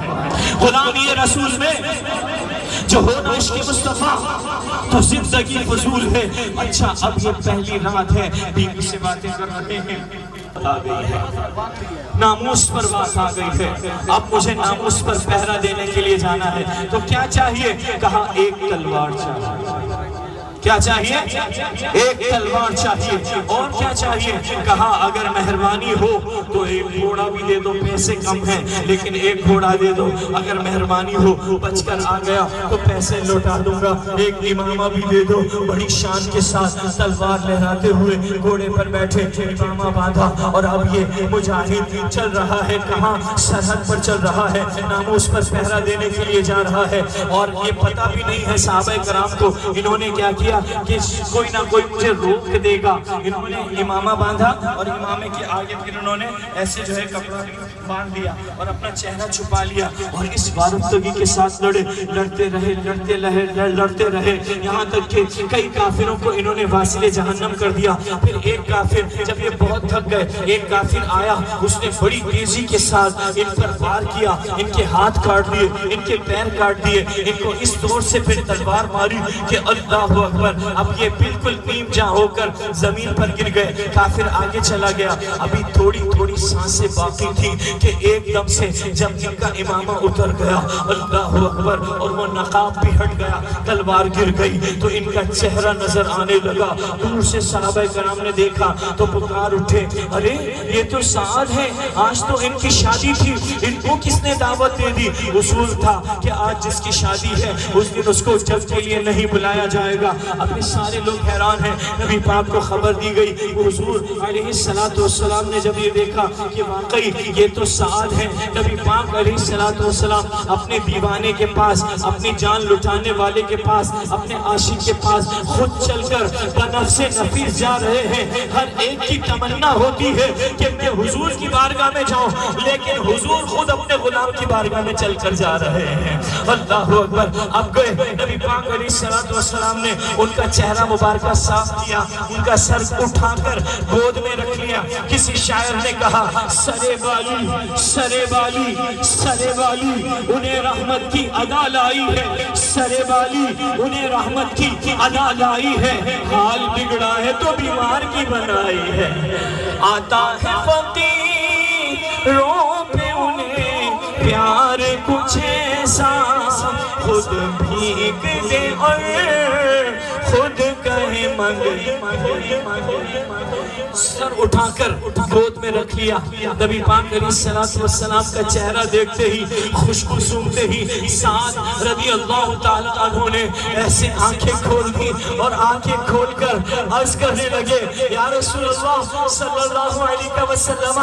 غلامی رسول میں جو ہونا عشق مصطفیٰ تو زندگی فضول ہے۔ اچھا اب یہ پہلی رات ہے، بیوی سے باتیں کر رہے ہیں، آ گئی ہے ناموس پر بات آ گئی ہے، اب مجھے ناموس پر پہرا دینے کے لیے جانا ہے، تو کیا چاہیے؟ کہا ایک تلوار چاہیے۔ کیا چاہیے؟ ایک تلوار چاہیے۔ اور کیا چاہیے؟ کہا اگر مہربانی ہو تو ایک گھوڑا بھی دے دو، پیسے کم ہیں لیکن ایک گھوڑا دے دو، اگر مہربانی ہو بچ کر آ گیا تو پیسے لوٹا دوں گا، ایک امامہ بھی دے دو۔ بڑی شان کے ساتھ تلوار لہراتے ہوئے گھوڑے پر بیٹھے، امامہ باندھا، اور اب یہ مجاہد چل رہا ہے، کہاں؟ سرحد پر چل رہا ہے، ناموس پر پہرا دینے کے لیے جا رہا ہے، اور یہ پتہ بھی نہیں ہے صحابہ کرام کو انہوں نے کیا کیا کہ کوئی نہ کوئی مجھے روک دے گا۔ انہوں نے امامہ باندھا اور امامے کے آگے پھر انہوں نے ایسے جو ہے کپڑا باندھ دیا اور اپنا چہرہ چھپا لیا، اور اس وارفتگی کے ساتھ لڑتے رہے یہاں تک کہ کئی کافروں کو انہوں نے واصل جہنم کر دیا۔ پھر ایک کافر جب یہ بہت تھک گئے، ایک کافر آیا، اس نے بڑی تیزی کے ساتھ ان پر وار کیا، ان کے ہاتھ کاٹ دیے، ان کے پیر کاٹ دیے، ان کو اس طور سے پھر تلوار ماری کہ اللہ اکبر، اب یہ بالکل نیم جاں ہو کر زمین پر گر گئے۔ کافر آگے چلا گیا، ابھی تھوڑی سانسیں باقی تھی کہ ایک دم سے جب ان کا امامہ اتر گیا، اللہ اکبر، اور وہ نقاب بھی ہٹ گیا، تلوار گر گئی تو ان کا چہرہ نظر آنے لگا۔ دور سے صحابہ کرام نے دیکھا تو پکار اٹھے، ارے یہ تو سعد ہے، آج تو ان کی شادی تھی، ان کو کس نے دعوت دے دی؟ اصول تھا کہ آج جس کی شادی ہے اس دن اس کو جج کے لیے نہیں بلایا جائے گا۔ اب سارے لوگ حیران ہیں، نبی پاک کو خبر دی گئی۔ حضور علیہ السلام نے جب یہ دیکھا کہ واقعی یہ تو سعد ہے، نبی پاک علیہ السلام اپنے دیوانے کے پاس، اپنی جان لٹانے والے کے پاس، اپنے عاشق کے پاس خود چل کر بنفس نفیس جا رہے ہیں۔ ہر ایک کی تمنا ہوتی ہے کہ میں حضور کی بارگاہ میں جاؤں، لیکن حضور خود اپنے غلام کی بارگاہ میں چل کر جا رہے ہیں۔ اللہ اکبر، اب گئے نبی پاک علیہ السلام نے ان کا چہرہ مبارکہ صاف کیا، ان کا سر اٹھا کر گود میں رکھ لیا۔ کسی شاعر نے کہا سرے والی انہیں رحمت کی ادا لائی ہے، سرے والی انہیں رحمت کی ادا لائی ہے، حال بگڑا ہے تو بیمار کی بنائی ہے۔ آتا ہے فقیروں پہ انہیں پیار کچھ ایسا، خود بھیگ لے اور خود کہے سر اٹھا کر گود میں رکھ لیا۔ نبی پاک علیہ السلام کا چہرہ دیکھتے ہی، خوشبو سونگتے ہی سعد رضی اللہ تعالیٰ عنہ نے ایسے آنکھیں کھول دی اور آنکھیں کھول کر عرض کرنے لگے، یا رسول اللہ صلی اللہ علیہ وسلم،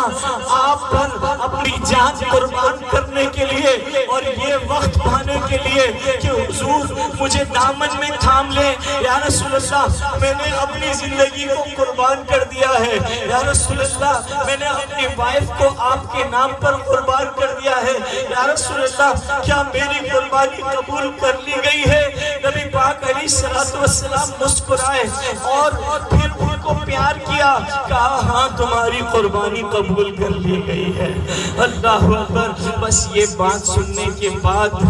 آپ پر اپنی جان قربان کرنے کے لیے اور یہ وقت پانے کے لیے کہ حضور مجھے دامن میں تھام لے، یا رسول اللہ میں نے اپنی زندگی کو قربان کر دیا ہے، یا رسول اللہ میں نے اپنی وائف کو آپ کے نام پر قربان کر دیا ہے، یا رسول اللہ کیا میری قربانی قبول کر لی گئی ہے؟ نبی پاک علیہ السلام مسکرائے اور پھر ان کو پیار کیا، کہا ہاں تمہاری قربانی قبول کر لی گئی ہے۔ اللہ اکبر، بس یہ بات سننے کے بعد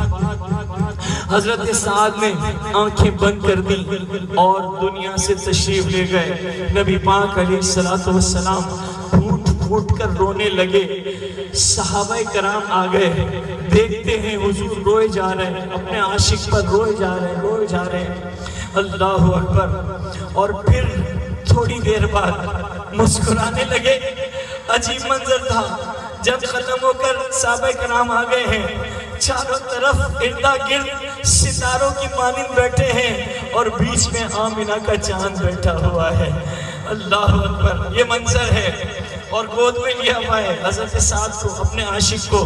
حضرت سعد نے آنکھیں بند کر دی اور دنیا سے تشریف لے گئے۔ نبی پاک علیہ السلام پھوٹ پھوٹ کر رونے لگے۔ صحابہ کرام آ گئے، دیکھتے ہیں حضور روئے جا رہے ہیں، اپنے عاشق پر روئے جا رہے ہیں۔ اللہ اکبر۔ اور پھر تھوڑی دیر بعد مسکرانے لگے۔ عجیب منظر تھا، جب ختم ہو کر صحابہ کرام آ گئے ہیں، چاروں طرف اردا گرد ستاروں کی مانند بیٹھے ہیں اور بیچ میں آمنہ کا چاند بیٹھا ہوا ہے۔ اللہ اکبر، یہ منظر ہے۔ اور گود میں لیا ہوا ہے حضرت سعد کو، اپنے عاشق کو،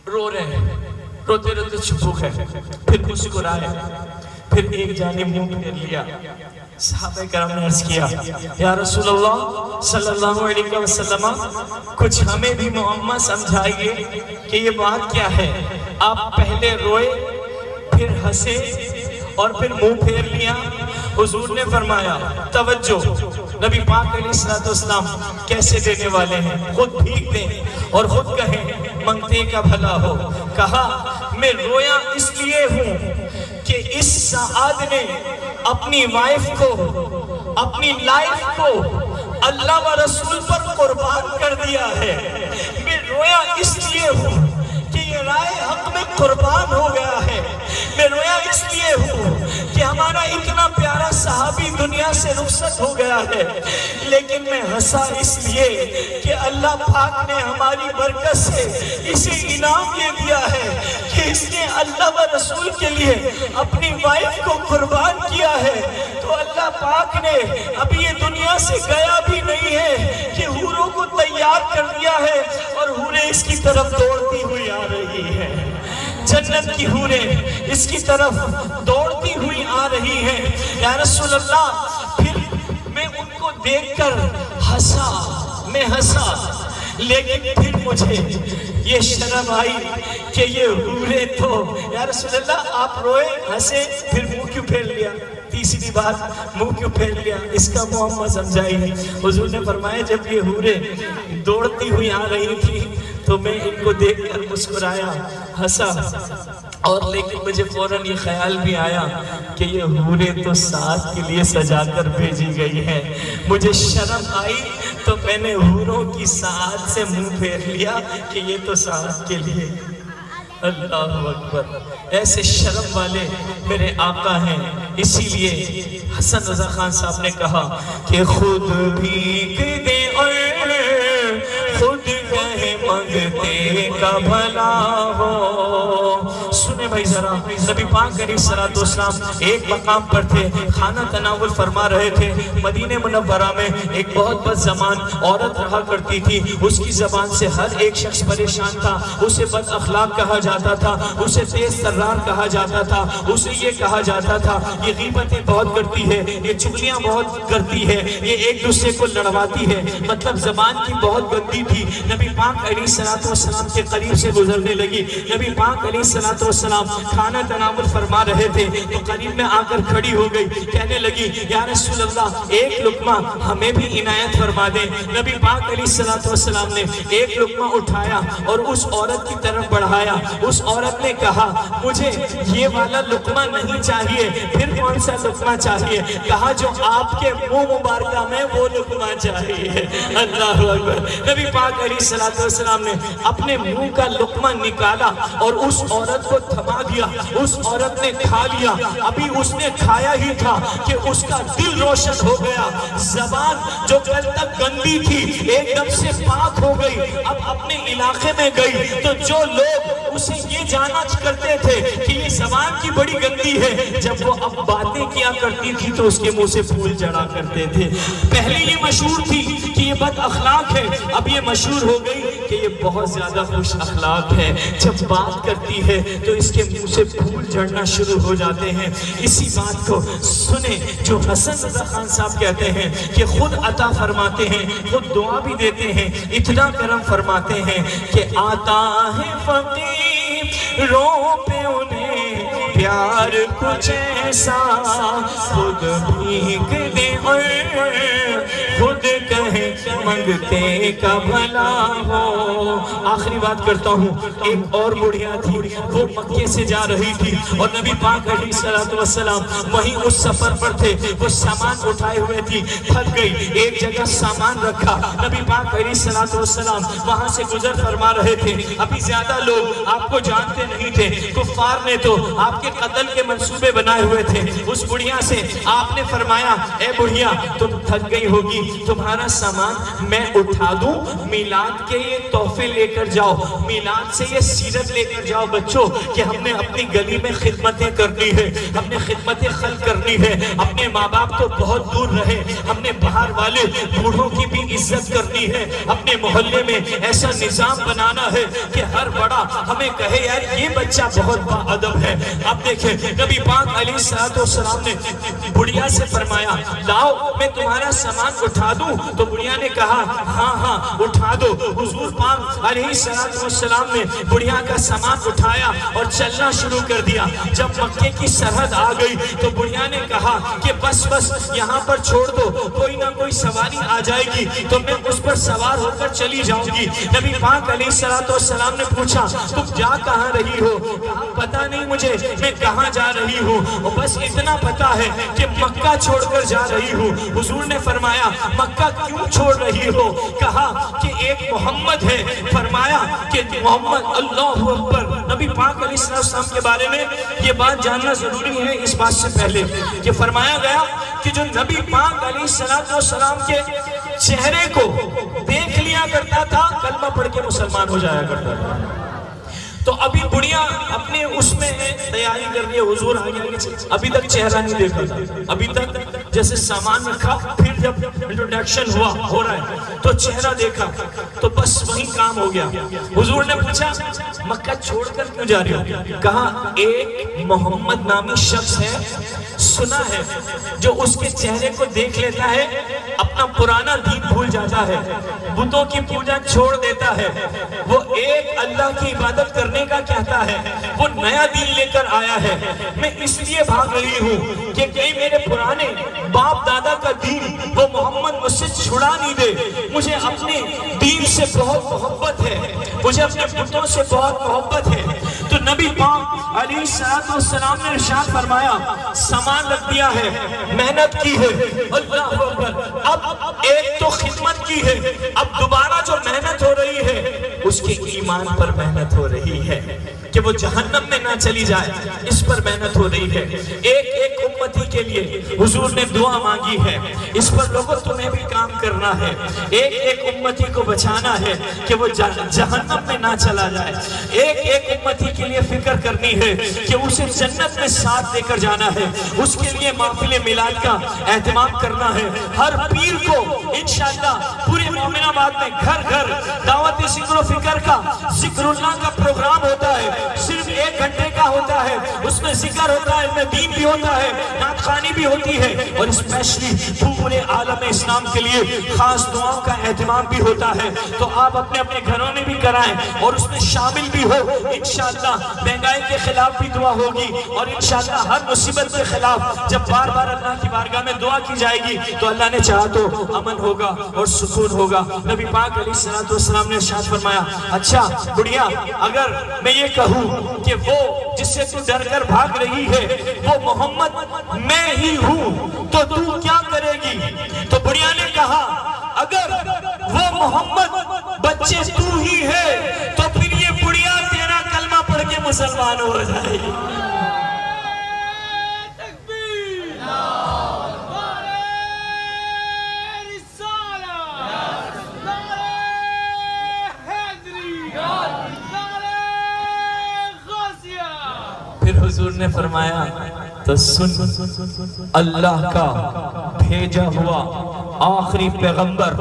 رو رہے ہیں، روتے روتے چپ ہو گئے، پھر مسکرائے، پھر ایک جانب منہ پھیر لیا۔ صحابہ کرام نے عرض کیا، یا رسول اللہ صلی اللہ علیہ وسلم، کچھ ہمیں بھی معمہ سمجھائیے کہ یہ بات کیا ہے؟ آپ پہلے روئے، پھر ہنسے اور پھر منہ پھیر لیا۔ حضور نے فرمایا، توجہ، نبی پاک علیہ السلام کیسے دینے والے ہیں، خود بھیگ دیں اور خود کہیں منگتے کا بھلا ہو۔ کہا، میں رویا اس لیے ہوں کہ اس سعد نے اپنی وائف کو، اپنی لائف کو اللہ و رسول پر قربان کر دیا ہے۔ میں رویا اس لیے ہوں کہ یہ رائے حق میں قربان ہو گیا ہے۔ میں رویا اس لیے ہوں کہ ہمارا اتنا پیارا صحابی دنیا سے رخصت ہو گیا ہے، لیکن میں ہنسا اس لیے کہ اللہ پاک نے ہماری برکت سے اسے انعام یہ دیا ہے کہ اس نے اللہ و رسول کے لیے اپنی وائف کو قربان کیا ہے۔ تو اللہ پاک نے ابھی یہ دنیا سے گیا بھی نہیں ہے کہ حوروں کو تیار کر دیا ہے اور حوریں اس کی طرف دوڑتی ہوئی آ رہی ہے۔ جنت کی حوریں اس کی طرف دوڑتی ہوئی آ رہی ہیں۔ یا رسول اللہ، پھر میں ان کو دیکھ کر میں ہنسا، لیکن پھر مجھے یہ شرم آئی کہ یہ حوریں تو، یا رسول اللہ آپ روئے، ہنسے، پھر منہ کیوں پھیر لیا؟ تیسری بات، منہ کیوں پھیر لیا؟ اس کا معمہ سمجھائی۔ حضور نے فرمایا، جب یہ حوریں دوڑتی ہوئی آ رہی تھی تو میں ان کو دیکھ کر مسکرایا، ہنسا، اور لیکن مجھے فوراً یہ خیال بھی آیا کہ یہ حوریں تو سعد کے لیے سجا کر بھیجی گئی ہیں۔ مجھے شرم آئی تو میں نے حوروں کی سعد سے منہ پھیر لیا کہ یہ تو سعد کے لیے۔ اللہ اکبر، ایسے شرم والے میرے آقا ہیں۔ اسی لیے حسن رضا خان صاحب نے کہا کہ خود بھیگ دے اور خود کہے منگتے کا بھلا ہو۔ سنیں بھائی ذرا، نبی پاک علیہ السلام ایک مقام پر تھے، کھانا تناول فرما رہے تھے۔ مدینہ منورہ میں ایک بہت بد زبان عورت رہا کرتی تھی، اس کی زبان سے ہر ایک شخص پریشان تھا۔ اسے بد اخلاق کہا جاتا تھا، اسے تیز ترار کہا جاتا تھا، اسے یہ کہا جاتا تھا یہ غیبتیں بہت کرتی ہے، یہ چغلیاں بہت کرتی ہے، یہ ایک دوسرے کو لڑواتی ہے۔ مطلب زبان کی بہت گندی تھی۔ نبی پاک علیہ السلام کے قریب سے گزرنے لگی۔ نبی پاک علیہ السلام کھانا تناول فرما رہے تھے تو قریب میں آ کر کھڑی ہو گئی، کہنے لگی، یا رسول اللہ ایک لقمہ ہمیں بھی عنایت فرما دیں۔ نبی پاک علیہ السلام نے ایک لقمہ اٹھایا اور اس عورت کی طرف بڑھایا۔ اس عورت نے کہا، مجھے یہ والا لقمہ نہیں چاہیے، پھر کون سا لقمہ چاہیے؟ کہا، جو آپ کے منہ مبارکہ میں وہ لقمہ چاہیے۔ اللہ اکبر۔ نبی پاک علیہ السلام نے اپنے منہ کا لقمہ نکالا اور اس عورت کو تھما دیا۔ اس عورت نے کھا لیا۔ ابھی اس نے کھایا ہی تھا کہ اس کا دل روشن ہو گیا۔ زبان جو کل تک گندی تھی ایک دم سے پاک ہو گئی۔ اب اپنے علاقے میں گئی تو جو لوگ اسے یہ جانا کرتے تھے کہ یہ زبان کی بڑی گندی ہے، جب وہ اب باتیں کیا کرتی تھی تو اس کے منہ سے پھول جڑا کرتے تھے۔ پہلے یہ مشہور تھی کہ یہ بد اخلاق ہے، اب یہ مشہور ہو گئی کہ یہ بہت زیادہ خوش اخلاق ہے۔ جب بات کرتی ہے تو اس کے منہ سے پھول جھڑنا شروع ہو جاتے ہیں۔ اسی بات کو سنیں جو حسن رضا خان صاحب کہتے ہیں کہ خود عطا فرماتے ہیں، خود دعا بھی دیتے ہیں، اتنا کرم فرماتے ہیں کہ آتا ہے فقیروں پہ انہیں پیار کچھ ایسا، خود بھیگ دے اور خود کہے منگتے کا بھلا ہو. آخری بات کرتا ہوں. ایک اور بڑھیا تھی, وہ مکے سے جا رہی تھی اور نبی پاک علیہ السلام وہیں اس سفر پر تھے. وہ سامان اٹھائے ہوئے تھی, تھک گئی, ایک جگہ سامان رکھا. نبی پاک علیہ السلام وہاں سے گزر فرما رہے تھے. ابھی زیادہ لوگ آپ کو جانتے نہیں تھے, کفار نے تو آپ کے قتل کے منصوبے بنائے ہوئے تھے. اس بڑھیا سے آپ نے فرمایا, اے بڑھیا تم تھک گئی ہوگی, تمہارا سامان میں اٹھا دوں, میلاد کے یہ تحفے لے کر جاؤ, میلاد سے یہ سیرت لے کر جاؤ بچوں کہ ہم نے اپنی گلی میں خدمتیں کرنی ہے, ہم نے خدمت خلق کرنی ہے, اپنے ماں باپ تو بہت دور رہے, ہم نے باہر والے بوڑھوں کی بھی عزت کرنی ہے, اپنے محلے میں ایسا نظام بنانا ہے کہ ہر بڑا ہمیں کہے یار یہ بچہ بہت با ادب ہے. اب دیکھیں نبی پاک علیہ السلام نے بڑھیا سے فرمایا, لاؤ میں تمہارا سامان اٹھا دوں. تو بڑھیا نے کہا ہاں ہاں اٹھا دو. حضور پاک علیہ السلام نے بڑھیا کا سامان اٹھایا اور چلنا شروع کر دیا. جب مکے کی سرحد آ گئی تو بڑھیا نے کہا کہ بس یہاں پر چھوڑ دو, کوئی نہ کوئی سواری آ جائے گی تو میں اس پر سوار ہو کر چلی جاؤں گی. نبی پاک علیہ السلام نے پوچھا تم جا کہاں رہی ہو؟ کہا پتہ نہیں مجھے میں کہاں جا رہی ہوں, بس اتنا پتا ہے کہ مکہ چھوڑ کر جا رہی ہوں. حضور نے فرمایا مکہ کیوں چھوڑ رہی ہو؟ کہا کہ ایک محمد ہے. فرمایا کہ محمد, اللہ اکبر. نبی پاک علیہ السلام کے بارے میں یہ بات جاننا ضروری ہے اس بات سے پہلے کہ فرمایا گیا کہ جو نبی پاک علیہ السلام کے چہرے کو دیکھ لیا کرتا تھا کلمہ پڑھ کے مسلمان ہو جایا کرتا تھا. تو ابھی بڑھیا اپنے اس میں تیاری کر رہی ہے, حضور آگے ابھی تک چہرہ نہیں دیکھا تھا, ابھی تک جیسے سامان رکھا, پھر جب انٹروڈکشن ہو رہا ہے تو چہرہ دیکھا تو بس وہی کام ہو گیا. حضور نے پوچھا مکہ چھوڑ کر کیوں جا رہی ہو؟ کہا ایک محمد نامی شخص ہے, سنا ہے, جو اس کے چہرے کو دیکھ لیتا ہے اپنا پرانا دین بھول جاتا ہے, بتوں کی پوجا چھوڑ دیتا ہے, وہ ایک اللہ کی عبادت کرنے کا کہتا ہے, وہ نیا دین لے کر آیا ہے. میں اس لیے بھاگ رہی ہوں کہ کہیں میرے پرانے باپ دادا کا دین وہ محمد مجھ سے چھڑا نہیں دے. مجھے اپنے دین سے بہت محبت ہے, مجھے اپنے بتوں سے بہت محبت ہے. تو نبی پاک علیہ السلام نے ارشاد فرمایا سامان رکھ دیا ہے, محنت کی ہے, اللہ اکبر. اب ایک تو خدمت کی ہے, اب دوبارہ جو محنت ہو رہی ہے اس کے ایمان پر محنت ہو رہی ہے کہ وہ جہنم میں نہ چلی جائے, اس پر محنت ہو رہی ہے. ایک ایک امتی کے لیے حضور نے دعا مانگی ہے, اس پر لوگوں تمہیں بھی کام کرنا ہے. ایک ایک امتی کو بچانا ہے کہ وہ جہنم میں نہ چلا جائے. ایک ایک امتی کے لیے فکر کرنی ہے کہ اسے جنت میں ساتھ لے کر جانا ہے. اس کے لیے محفل میلاد کا اہتمام کرنا ہے. ہر پیر کو انشاءاللہ پورے مومن آباد میں گھر گھر دعوت ذکر و فکر کا, ذکر اللہ کا پروگرام ہوتا ہے. صرف 1 گھنٹے کا ہوتا ہے, اس میں ذکر ہوتا ہے, علم دین بھی ہوتا ہے, نعت خوانی بھی ہوتی ہے, اور اسپیشلی پورے عالم اسلام کے لیے خاص دعاؤں کا اہتمام بھی ہوتا ہے. تو آپ اپنے اپنے گھروں میں بھی کرائیں اور اس میں شامل بھی ہو. انشاءاللہ مہنگائی کے خلاف بھی دعا ہوگی, اور انشاءاللہ ہر مصیبت کے خلاف جب بار بار اللہ کی بارگاہ میں دعا کی جائے گی تو اللہ نے چاہا تو امن ہوگا اور سکون ہوگا. نبی پاک علیہ السلام نے ارشاد فرمایا اچھا بڑھیا, اگر میں یہ کہوں کہ وہ جس سے تو ڈر کر بھاگ رہی ہے وہ محمد میں ہی ہوں تو تو کیا کرے گی؟ تو بڑھیا نے کہا اگر وہ محمد بچے تو ہی ہے تو پھر یہ بڑھیا تیرا کلمہ پڑھ کے مسلمان ہو جائے گی. پھر حضور نے فرمایا تو سن, اللہ کا بھیجا ہوا آخری پیغمبر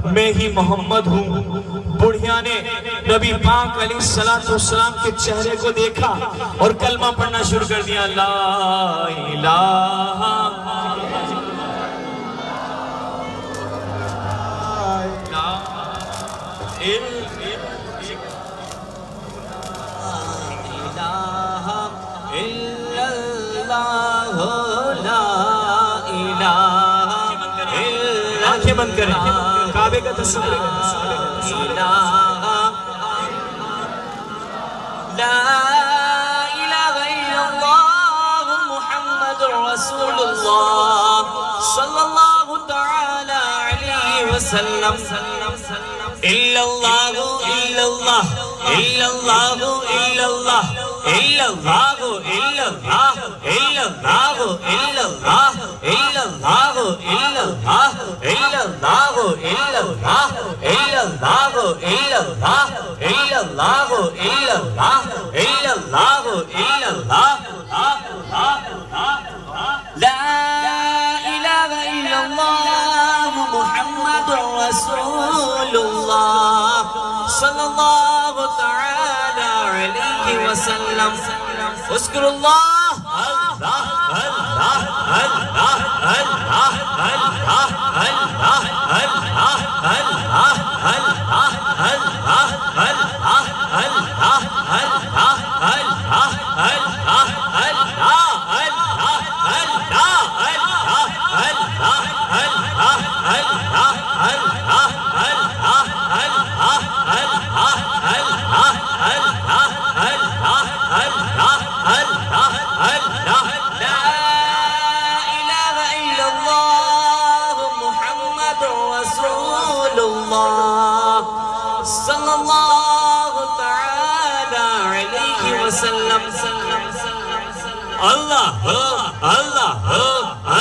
میں ہی محمد ہوں. بڑھیا نے نبی پاک علیہ السلام کے چہرے کو دیکھا اور کلمہ پڑھنا شروع کر دیا, لا الہ آنکھیں بند کریں. کعبے کا تصور لا الہ الا اللہ محمد رسول اللہ صلی اللہ تعالی علیہ وسلم الا اللہ الا اللہ الا اللہ الا اللہ الا اللہ الا اللہ الا اللہ الا اللہ الا اللہ الا اللہ الا اللہ الا اللہ الا اللہ الا اللہ الا اللہ الا اللہ الا اللہ الا اللہ لا الہ الا اللہ محمد رسول اللہ صلی اللہ تعالی علیہ وسلم اذکر اللہ اللہ اللہ اللہ اللہ اللہ اللہ اللہ اللہ اللہ اللہ اللہ اللہ صلی اللہ تعالی علیہ وسلم اللہ اللہ اللہ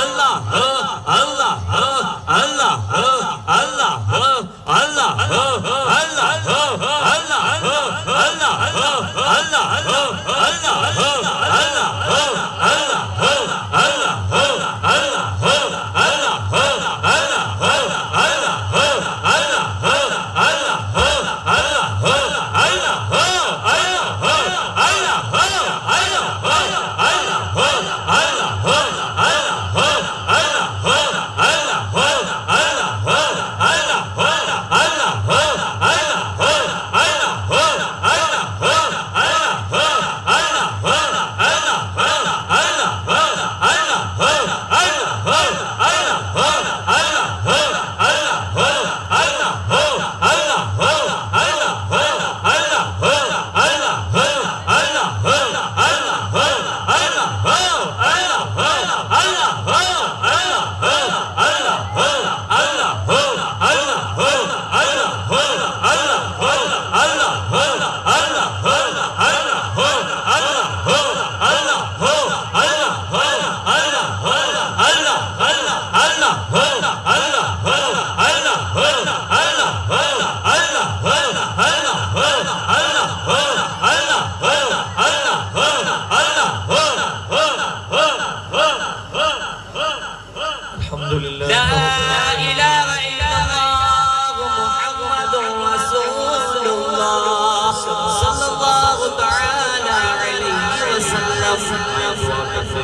اللہ اللہ اللہ اللہ